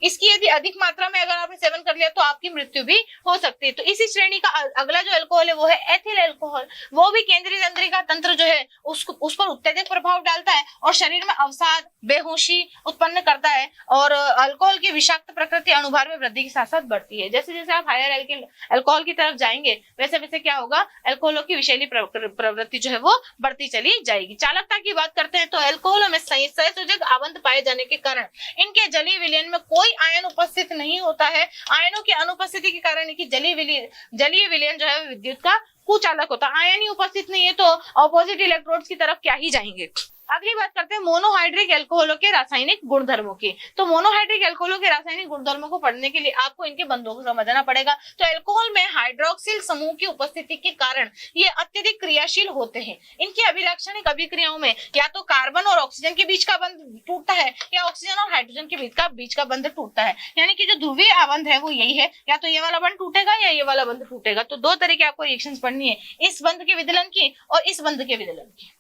इसकी यदि अधिक मात्रा में अगर आपने सेवन कर लिया तो आपकी मृत्यु भी हो सकती है। तो इसी श्रेणी का अगला जो अल्कोहल है वो है एथिल अल्कोहल। वो भी केंद्रीय तंत्रिका तंत्र जो है उस पर उत्तेजक प्रभाव डालता है और शरीर में अवसाद बेहोशी उत्पन्न करता है। और अल्कोहल की विषाक्त प्रकृति अणुभार में वृद्धि के साथ साथ बढ़ती है। जैसे जैसे आप हायर अल्कोहल की तरफ जाएंगे वैसे वैसे क्या होगा, अल्कोहलों की विषैली प्रवृत्ति जो है वो बढ़ती चली जाएगी। चालकता की बात करते हैं तो अल्कोहलों में सहसंयोजक आबंध पाए जाने के कारण इनके जलीय विलयन में कोई आयन उपस्थित नहीं होता है। आयनों की अनुपस्थिति के कारण इनकी जलीय विलयन जो है विद्युत का कुचालक होता है। आयन ही उपस्थित नहीं है तो ऑपोजिट इलेक्ट्रोड्स की तरफ क्या ही जाएंगे। अगली बात करते हैं मोनोहाइड्रिक अल्कोहलों के रासायनिक गुणधर्मों की। तो मोनोहाइड्रिक अल्कोहलों के रासायनिक गुणधर्मों को पढ़ने के लिए आपको इनके बंधों को समझना पड़ेगा। तो अल्कोहल में हाइड्रोक्सिल समूह की उपस्थिति के कारण ये अत्यधिक क्रियाशील होते हैं। इनकी अभिलाक्षणिक अभिक्रियाओं में या तो कार्बन और ऑक्सीजन के बीच का बंध टूटता है या ऑक्सीजन और हाइड्रोजन के बीच का बंध टूटता है। यानी कि जो ध्रुवीय आबंध है वो यही है, या तो ये वाला बंध टूटेगा या ये वाला बंध टूटेगा। तो दो तरीके आपको रिएक्शंस पढ़नी है, इस बंध के विदलन की और इस बंध के विदलन की।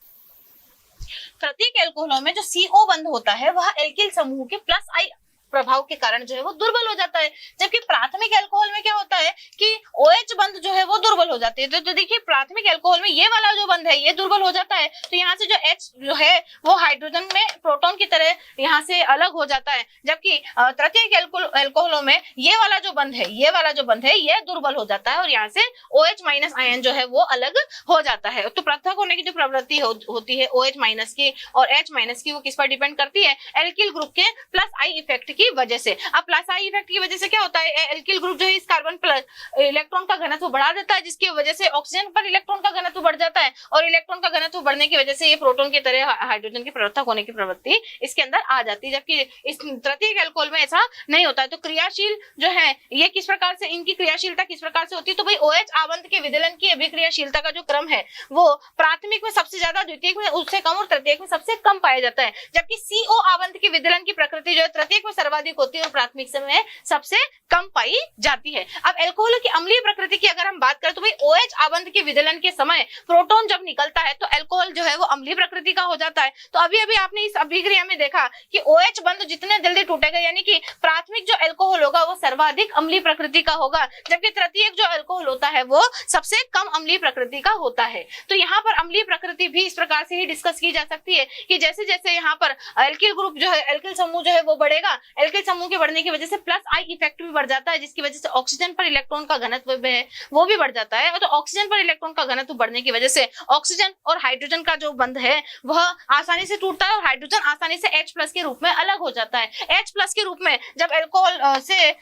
प्रत्येक अल्कोहलों में जो CO बंध होता है वह एल्किल समूह के प्लस आई प्रभाव के कारण जो है वो दुर्बल हो जाता है। जबकि प्राथमिक अल्कोहल में क्या होता है कि OH बंध जो है वो दुर्बल हो जाते हैं। तो देखिए प्राथमिक अल्कोहल में ये वाला जो बंध है ये दुर्बल हो जाता है, तो यहाँ से जो H जो है वो हाइड्रोजन में प्रोटॉन की तरह यहाँ से अलग हो जाता है। जबकि तृतीयक अल्कोहलों में ये वाला जो बंध है ये दुर्बल हो जाता है और यहाँ से OH माइनस आयन जो है वो अलग हो जाता है। तो पृथक होने की जो प्रवृत्ति होती है OH माइनस की और H माइनस की वो किस पर डिपेंड करती है, एल्किल ग्रुप के प्लस आई इफेक्ट की वजह से। अब प्लस आई इफेक्ट की वजह से क्या होता है, एल्किल ग्रुप जो है इस कार्बन प्लस इलेक्ट्रॉन का घनत्व बढ़ा देता है, जिसकी वजह से ऑक्सीजन पर इलेक्ट्रॉन का घनत्व बढ़ जाता है और इलेक्ट्रॉन का घनत्व बढ़ने की वजह से ये प्रोटॉन की तरह हाइड्रोजन के पृथक होने की प्रवृत्ति इसके अंदर आ जाती है। जबकि इस तृतीयक अल्कोहल में ऐसा नहीं होता है। तो क्रियाशील जो है ये किस प्रकार से, इनकी क्रियाशीलता किस प्रकार से होती है, तो भाई OH आबंध के विदलन की अभिक्रियाशीलता का जो क्रम है वो प्राथमिक में सबसे ज्यादा, द्वितीयक में उससे कम और तृतीयक में सबसे कम पाया जाता है। जबकि CO आबंध के विदलन की प्रकृति जो है तृतीयक में सर्वाधिक होती है और प्राथमिक में सबसे कम पाई जाती है। अब अल्कोहल की अम्लीय प्रकृति की अगर हम बात करें तो भाई OH आबंध के विदलन के समय प्रोटॉन जब निकलता है तो अल्कोहल जो है वो अम्लीय प्रकृति का हो जाता है। तो अभी अभी आपने इस अभिक्रिया में देखा कि OH बंध जितने जल्दी टूटेगा यानी कि प्राथमिक जो अल्कोहल होगा वो सर्वाधिक अम्लीय प्रकृति का होगा, जबकि तृतीयक जो अल्कोहल होता है वो सबसे कम अम्लीय प्रकृति का होता है। तो यहाँ पर अम्लीय प्रकृति भी इस प्रकार से ही डिस्कस की जा सकती है कि जैसे जैसे यहाँ पर एल्किल ग्रुप जो है, एल्किल समूह जो है वो बढ़ेगा, एल्किल समूह के बढ़ने की वजह से प्लस आई इफेक्ट भी बढ़ जाता है, जिसकी वजह से ऑक्सीजन पर इलेक्ट्रॉन का घनत्व है वो भी बढ़ जाता है। तो ऑक्सीजन पर इलेक्ट्रॉन का घनत्व बढ़ने की वजह से ऑक्सीजन और हाइड्रोजन का जो बंध है वह आसानी से टूटता है और हाइड्रोजन आसानी से H+ के रूप में अलग हो जाता है। H+ के रूप में जब अल्कोहल से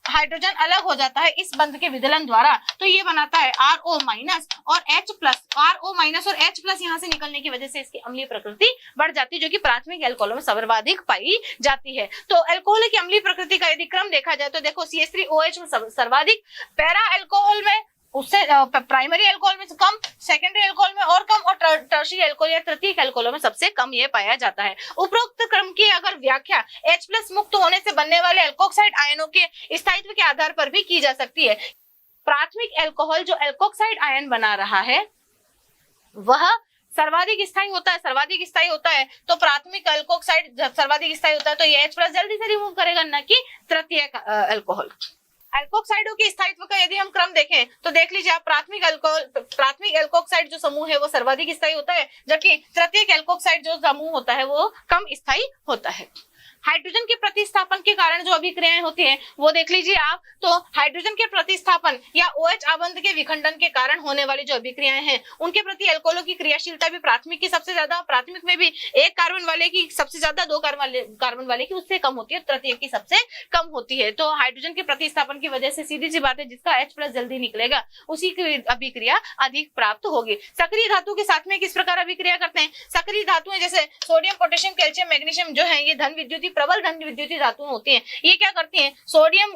हाइड्रोजन अलग हो जाता है इस बंध के विदलन द्वारा तो ये बनाता है RO- और H+। RO- और H+ यहाँ से निकलने की वजह से इसकी अम्लीय प्रकृति बढ़ जाती है, जो कि प्राथमिक अल्कोहलों में सर्वाधिक पाई जाती है। तो अल्कोहल की अम्लीय प्रकृति का यदि क्रम देखा जाए तो देखो CH3OH में सर्वाधिक, पैरा अल्कोहल में उससे प्राइमरी अल्कोहल में कम, सेकेंडरी अल्कोहल में और कम और टर्शियरी अल्कोहल या तृतीयक अल्कोहलों में सबसे कम ये पाया जाता है। उपरोक्त क्रम की अगर व्याख्या H+ मुक्त होने से बनने वाले अल्कोक्साइड आयनों के स्थायित्व के आधार पर भी की जा सकती है। प्राथमिक अल्कोहल जो अल्कोक्साइड आयन बना रहा है वह सर्वाधिक स्थायी होता है तो प्राथमिक अल्कोक्साइड जब सर्वाधिक स्थायी होता है तो ये H+ जल्दी से रिमूव करेगा, न कि तृतीयक अल्कोहल। अल्कोक्साइडों के स्थायित्व का यदि हम क्रम देखें तो देख लीजिए आप, प्राथमिक एल्कोक्साइड जो समूह है वो सर्वाधिक स्थायी होता है, जबकि तृतीयक एल्कोक्साइड जो समूह होता है वो कम स्थायी होता है। हाइड्रोजन के प्रतिस्थापन के कारण जो अभिक्रियाएं होती हैं वो देख लीजिए आप, तो हाइड्रोजन के प्रतिस्थापन या OH आबंध के विखंडन के कारण होने वाली जो अभिक्रियाएं हैं उनके प्रति अल्कोहलों की क्रियाशीलता भी प्राथमिक की सबसे ज्यादा, प्राथमिक में भी एक कार्बन वाले की सबसे ज्यादा, दो कार्बन वाले की उससे कम होती है, तृतीयक की सबसे कम होती है। तो हाइड्रोजन के प्रतिस्थापन की वजह से सीधी सी बात है, जिसका H+ जल्दी निकलेगा उसी की अभिक्रिया अधिक प्राप्त होगी। सक्रिय धातु के साथ में किस प्रकार अभिक्रिया करते हैं? सक्रिय धातुएं जैसे सोडियम, पोटेशियम, कैल्शियम, मैग्नीशियम जो है ये धन विद्युतीय, प्रबल धन विद्युतीय धातुएं होती हैं। ये क्या करती हैं? सोडियम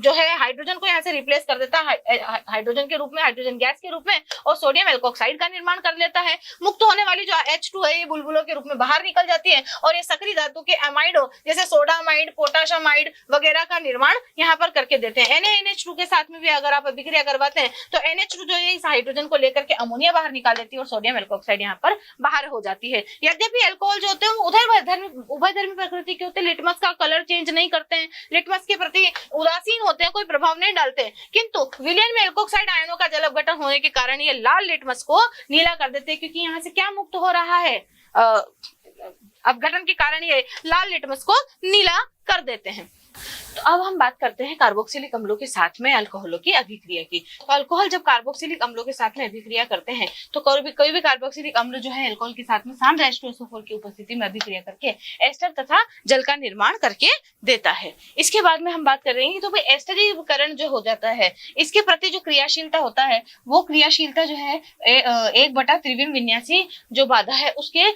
जो है हाइड्रोजन को यहाँ से रिप्लेस कर देता है हाइड्रोजन के रूप में, हाइड्रोजन गैस के रूप में, और सोडियम एल्कोक्साइड का निर्माण कर लेता है। मुक्त होने वाली जो H2 है ये बुलबुलों के रूप में बाहर निकल जाती है और ये सक्रिय धातु के अमाइडो जैसे सोडामाइड, पोटाशामाइड वगैरह का निर्माण यहाँ पर करके देते हैं। NaNH2 के साथ में भी अगर आप अभिक्रिया करवाते हैं तो NH2 जो है इस हाइड्रोजन को लेकर के अमोनिया बाहर निकाल देती है और सोडियम एल्कोक्साइड यहाँ पर बाहर हो जाती है। यद्यपि अल्कोहल जो होते हैं वो उभयधर्मी प्रकृति के होते हैं, लिटमस का कलर चेंज नहीं करते हैं, लिटमस के प्रति उदासीन होते हैं, कोई प्रभाव नहीं डालते हैं, किंतु विलयन में एल्कोक्साइड आयनों का जल अपघटन होने के कारण ये लाल लिटमस को नीला कर देते हैं, क्योंकि यहाँ से क्या मुक्त हो रहा है? अपघटन के कारण ये लाल लिटमस को नीला कर देते हैं। तो अब हम बात करते हैं कार्बोक्सिलिक अम्लों के साथ में अल्कोहलों की अभिक्रिया की। तो अल्कोहल जब कार्बोक्सिलिक अम्लों के साथ में अभिक्रिया करते हैं तो कोई भी कार्बोक्सिलिक अम्ल जो है अल्कोहल के साथ में सांद्र H2SO4 की उपस्थिति में अभिक्रिया करके एस्टर तथा जल का निर्माण करके देता है। इसके बाद में हम बात करेंगे तो भाई एस्टरीकरण जो हो जाता है इसके प्रति जो क्रियाशीलता होता है वो क्रियाशीलता जो है 1/, त्रिविम विन्यासी जो बाधा है उसके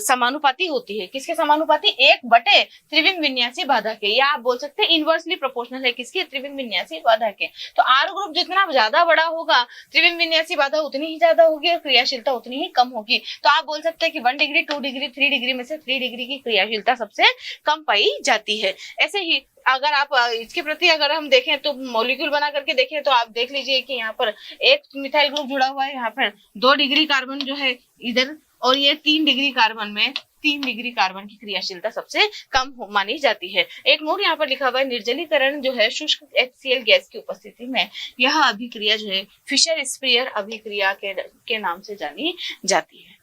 समानुपाती होती है। किसके समानुपाती? 1/, त्रिविम विन्यासी बाधा के, या आप बोल सकते हैं इनवर्सली प्रोपोर्शनल है किसकी? त्रिविम विन्यासी बाधा के। तो R ग्रुप जितना ज्यादा बड़ा होगा त्रिविम विन्यासी बाधा उतनी ही ज्यादा होगी और क्रियाशीलता उतनी ही कम होगी। तो आप बोल सकते हैं कि 1 डिग्री, 2 डिग्री, 3 डिग्री में से 3 डिग्री की क्रियाशीलता सबसे कम पाई जाती है। ऐसे ही अगर आप इसके प्रति अगर हम देखें तो मॉलिक्यूल बना करके देखें तो आप देख लीजिए कि यहाँ पर एक मिथाइल ग्रुप जुड़ा हुआ है, यहाँ पर 2 डिग्री कार्बन जो है इधर, और ये 3 डिग्री कार्बन में 3 डिग्री कार्बन की क्रियाशीलता सबसे कम मानी जाती है। एक नोट यहाँ पर लिखा हुआ है, निर्जलीकरण जो है शुष्क HCl गैस की उपस्थिति में यह अभिक्रिया जो है फिशर स्प्रियर अभिक्रिया के नाम से जानी जाती है।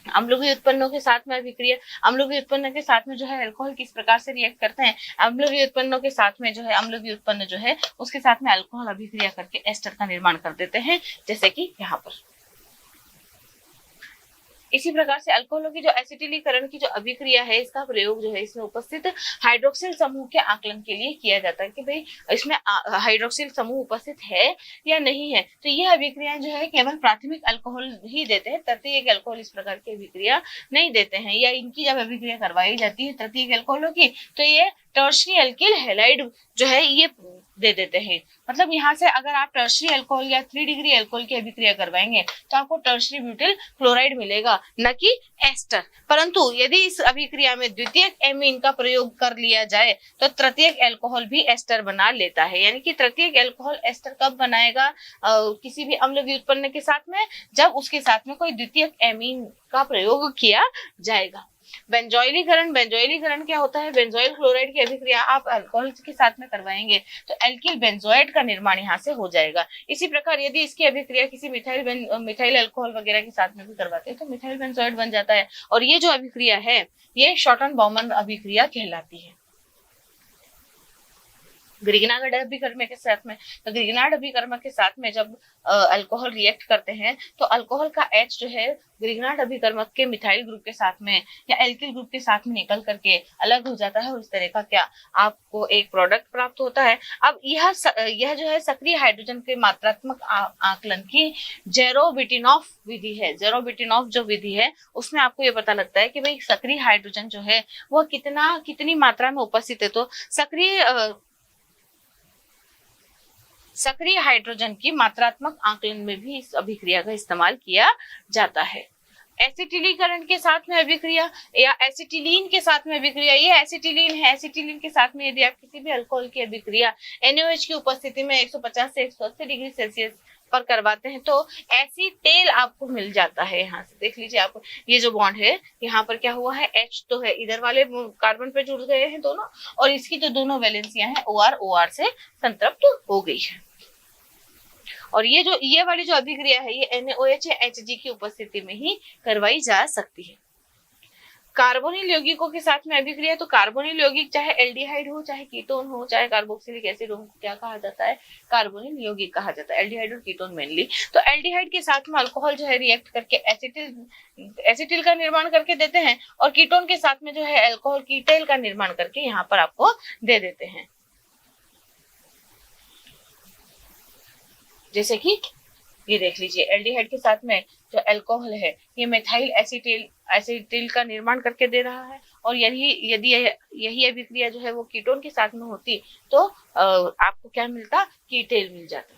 अम्लीय उत्पन्नों के साथ में अभिक्रिया, अम्लीय उत्पन्न के साथ में जो है अल्कोहल किस प्रकार से रिएक्ट करते हैं? अम्लीय उत्पन्नों के साथ में जो है अम्लीय उत्पन्न जो है उसके साथ में अल्कोहल अभिक्रिया करके एस्टर का निर्माण कर देते हैं, जैसे कि यहाँ पर। इसी प्रकार से अल्कोहलों की जो एसिटिलीकरण की जो अभिक्रिया है इसका प्रयोग जो है इसमें उपस्थित हाइड्रोक्सिल समूह के आकलन के लिए किया जाता है कि भाई इसमें हाइड्रोक्सिल समूह उपस्थित है या नहीं है। तो यह अभिक्रिया जो है केवल प्राथमिक अल्कोहल ही देते हैं, तृतीयक अल्कोहल इस प्रकार की अभिक्रिया नहीं देते हैं, या इनकी जब अभिक्रिया करवाई जाती है तृतीयक अल्कोहलों की तो ये टर्शरी अल्किल हैलाइड जो है ये दे देते हैं। मतलब यहाँ से अगर आप टर्शरी अल्कोहल या 3 डिग्री अल्कोहल की अभिक्रिया करवाएंगे तो आपको टर्शरी ब्यूटिल क्लोराइड मिलेगा, न कि एस्टर। परंतु यदि इस अभिक्रिया में द्वितीयक एमीन का प्रयोग कर लिया जाए तो तृतीयक अल्कोहल भी एस्टर बना लेता है। यानी कि तृतीयक अल्कोहल एस्टर कब बनाएगा? किसी भी अम्ल व्युत्पन्न के साथ में, जब उसके साथ में कोई द्वितीयक एमीन का प्रयोग किया जाएगा। बेंजोइलीकरण क्या होता है? बेंजोइल क्लोराइड की अभिक्रिया आप अल्कोहल के साथ में करवाएंगे तो एल्किल बेंजोएट का निर्माण यहाँ से हो जाएगा। इसी प्रकार यदि इसकी अभिक्रिया किसी मिथाइल अल्कोहल वगैरह के साथ में भी करवाते हैं तो मिथाइल बेंजोएट बन जाता है, और ये जो अभिक्रिया है ये शॉर्टन बॉमन अभिक्रिया कहलाती है। ग्रिग्नार्ड अभिकर्म के साथ में, तो ग्रिग्नार्ड अभिकर्म के साथ में जब अल्कोहल रिएक्ट करते हैं तो अल्कोहल का H जो है ग्रिग्नार्ड अभिकर्मक के मिथाइल ग्रुप के साथ में या एल्किल ग्रुप के साथ में निकल करके अलग हो जाता है, और इस तरह का क्या आपको एक प्रोडक्ट प्राप्त होता है। अब यह जो है सक्रिय हाइड्रोजन के मात्रात्मक आकलन की जेरोबिटिनॉफ विधि है। जेरोबिटिनॉफ जो विधि है उसमें आपको ये पता लगता है कि भाई सक्रिय हाइड्रोजन जो है वह कितनी मात्रा में उपस्थित है। तो सक्रिय हाइड्रोजन की मात्रात्मक आकलन में भी इस अभिक्रिया का इस्तेमाल किया जाता है। एसिटिलीकरण के साथ में अभिक्रिया या एसिटिलीन के साथ में अभिक्रिया, ये एसिटिलीन है। एसिटिलीन के साथ में यदि आप किसी भी अल्कोहल की अभिक्रिया NaOH की उपस्थिति में 150 से 180 डिग्री सेल्सियस पर करवाते हैं तो एसीटेल आपको मिल जाता है। यहाँ से देख लीजिए आप, ये जो बॉन्ड है यहाँ पर क्या हुआ है, H तो है, इधर वाले कार्बन पे जुड़ गए हैं दोनों, और इसकी जो दोनों वैलेंसियां हैं OR से संतृप्त हो गई है। और ये वाली जो अभिक्रिया है ये NaOH या Hg की उपस्थिति में ही करवाई जा सकती है। कार्बोनिल यौगिकों के साथ में अभिक्रिया, तो कार्बोनिल यौगिक चाहे एल्डिहाइड हो, चाहे कीटोन हो, चाहे कार्बोक्सिलिक एसिड हो, क्या कहा जाता है, कार्बोनिल यौगिक कहा जाता है, एल्डिहाइड और कीटोन मेनली। तो एल्डिहाइड के साथ में अल्कोहल जो है रिएक्ट करके एसिटिल का निर्माण करके देते हैं, और कीटोन के साथ में जो है अल्कोहल कीटेल का निर्माण करके यहाँ पर आपको दे देते हैं। जैसे कि ये देख लीजिए, एल्डिहाइड के साथ में जो अल्कोहल है ये मेथाइल एसिटिल का निर्माण करके दे रहा है, और यदि यही अभिक्रिया जो है वो कीटोन के साथ में होती तो आपको क्या मिलता, कीटेल मिल जाता।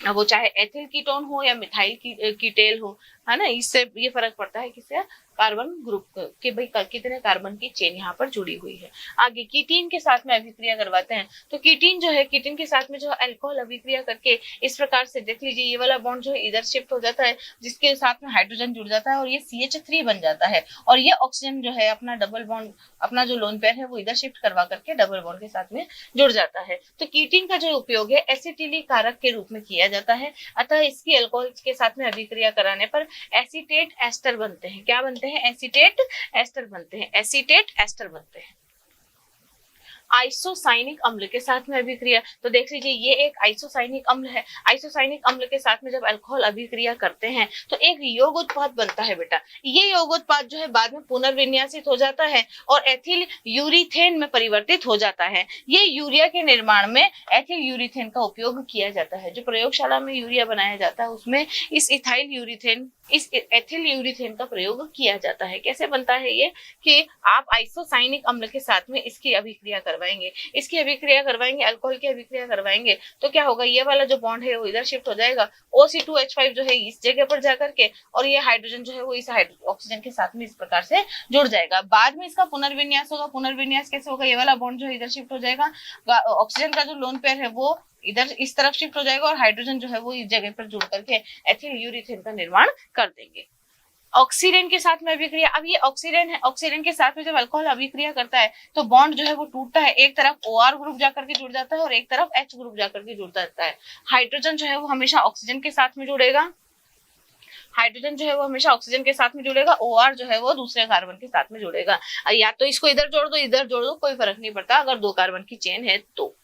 अब वो चाहे एथिल कीटोन हो या मिथाइल कीटेल हो, है ना, इससे ये फर्क पड़ता है किससे, कार्बन ग्रुप के भाई कितने कार्बन की चेन यहाँ पर जुड़ी हुई है। आगे कीटीन के साथ में अभिक्रिया करवाते हैं, तो कीटीन जो है, कीटीन के साथ में जो अल्कोहल अभिक्रिया करके इस प्रकार से देख लीजिए, ये वाला बॉन्ड जो है इधर शिफ्ट हो जाता है, जिसके साथ में हाइड्रोजन जुड़ जाता है और ये CH3 बन जाता है, और ये ऑक्सीजन जो है अपना डबल बॉन्ड, अपना जो लोन पेयर है वो इधर शिफ्ट करवा करके डबल बॉन्ड के साथ में जुड़ जाता है। तो कीटीन का जो उपयोग है एसिटिलीक कारक के रूप में किया जाता है, अतः इसकी अल्कोहल के साथ में अभिक्रिया कराने पर एसीटेट एस्टर बनते हैं। क्या बनते हैं, एसीटेट एस्टर बनते हैं, एसीटेट एस्टर बनते हैं। आइसोसाइनिक अम्ल के साथ में अभिक्रिया, तो देख लीजिए ये एक आइसोसाइनिक अम्ल है। आइसोसाइनिक अम्ल के साथ में जब अल्कोहल अभिक्रिया करते हैं तो एक योग उत्पाद बनता है बेटा। ये योग उत्पाद जो है बाद में पुनर्विन्यासित हो जाता है और एथिल यूरिथेन में परिवर्तित हो जाता है। ये यूरिया के निर्माण में एथिल यूरिथेन का उपयोग किया जाता है। जो प्रयोगशाला में यूरिया बनाया जाता है उसमें इस एथिल यूरिथेन का प्रयोग किया जाता है। कैसे बनता है ये, कि आप आइसोसाइनिक अम्ल के साथ में इसकी अभिक्रिया करवाएंगे, अल्कोहल की अभिक्रिया करवाएंगे, तो क्या होगा, ये वाला जो बॉन्ड है वो इधर शिफ्ट हो जाएगा, OC2H5 जो है इस जगह पर जाकर के, और ये हाइड्रोजन जो है वो इस ऑक्सीजन के साथ में इस प्रकार से जुड़ जाएगा। बाद में इसका पुनर्विन्यास होगा। पुनर्विन्यास कैसे होगा, ये वाला बॉन्ड जो है इधर शिफ्ट हो जाएगा, ऑक्सीजन का जो लोन पेयर है वो इधर इस तरफ शिफ्ट हो जाएगा, और हाइड्रोजन जो है वो इस जगह पर जुड़ करके एथिल यूरिथेन का निर्माण कर देंगे। ऑक्सीडेंट के साथ में अभिक्रिया, अब ये ऑक्सीडेंट है, ऑक्सीडेंट के साथ में जब अल्कोहल अभिक्रिया करता है तो बॉन्ड जो है वो टूटता है, एक तरफ OR ग्रुप जाकर के जुड़ जाता है और एक तरफ H ग्रुप जाकर के जुड़ जाता है। हाइड्रोजन जो है वो हमेशा ऑक्सीजन के साथ में जुड़ेगा, OR जो है वो दूसरे कार्बन के साथ में जुड़ेगा। या तो इसको इधर जोड़ दो, कोई फर्क नहीं पड़ता अगर दो कार्बन की चेन है तो।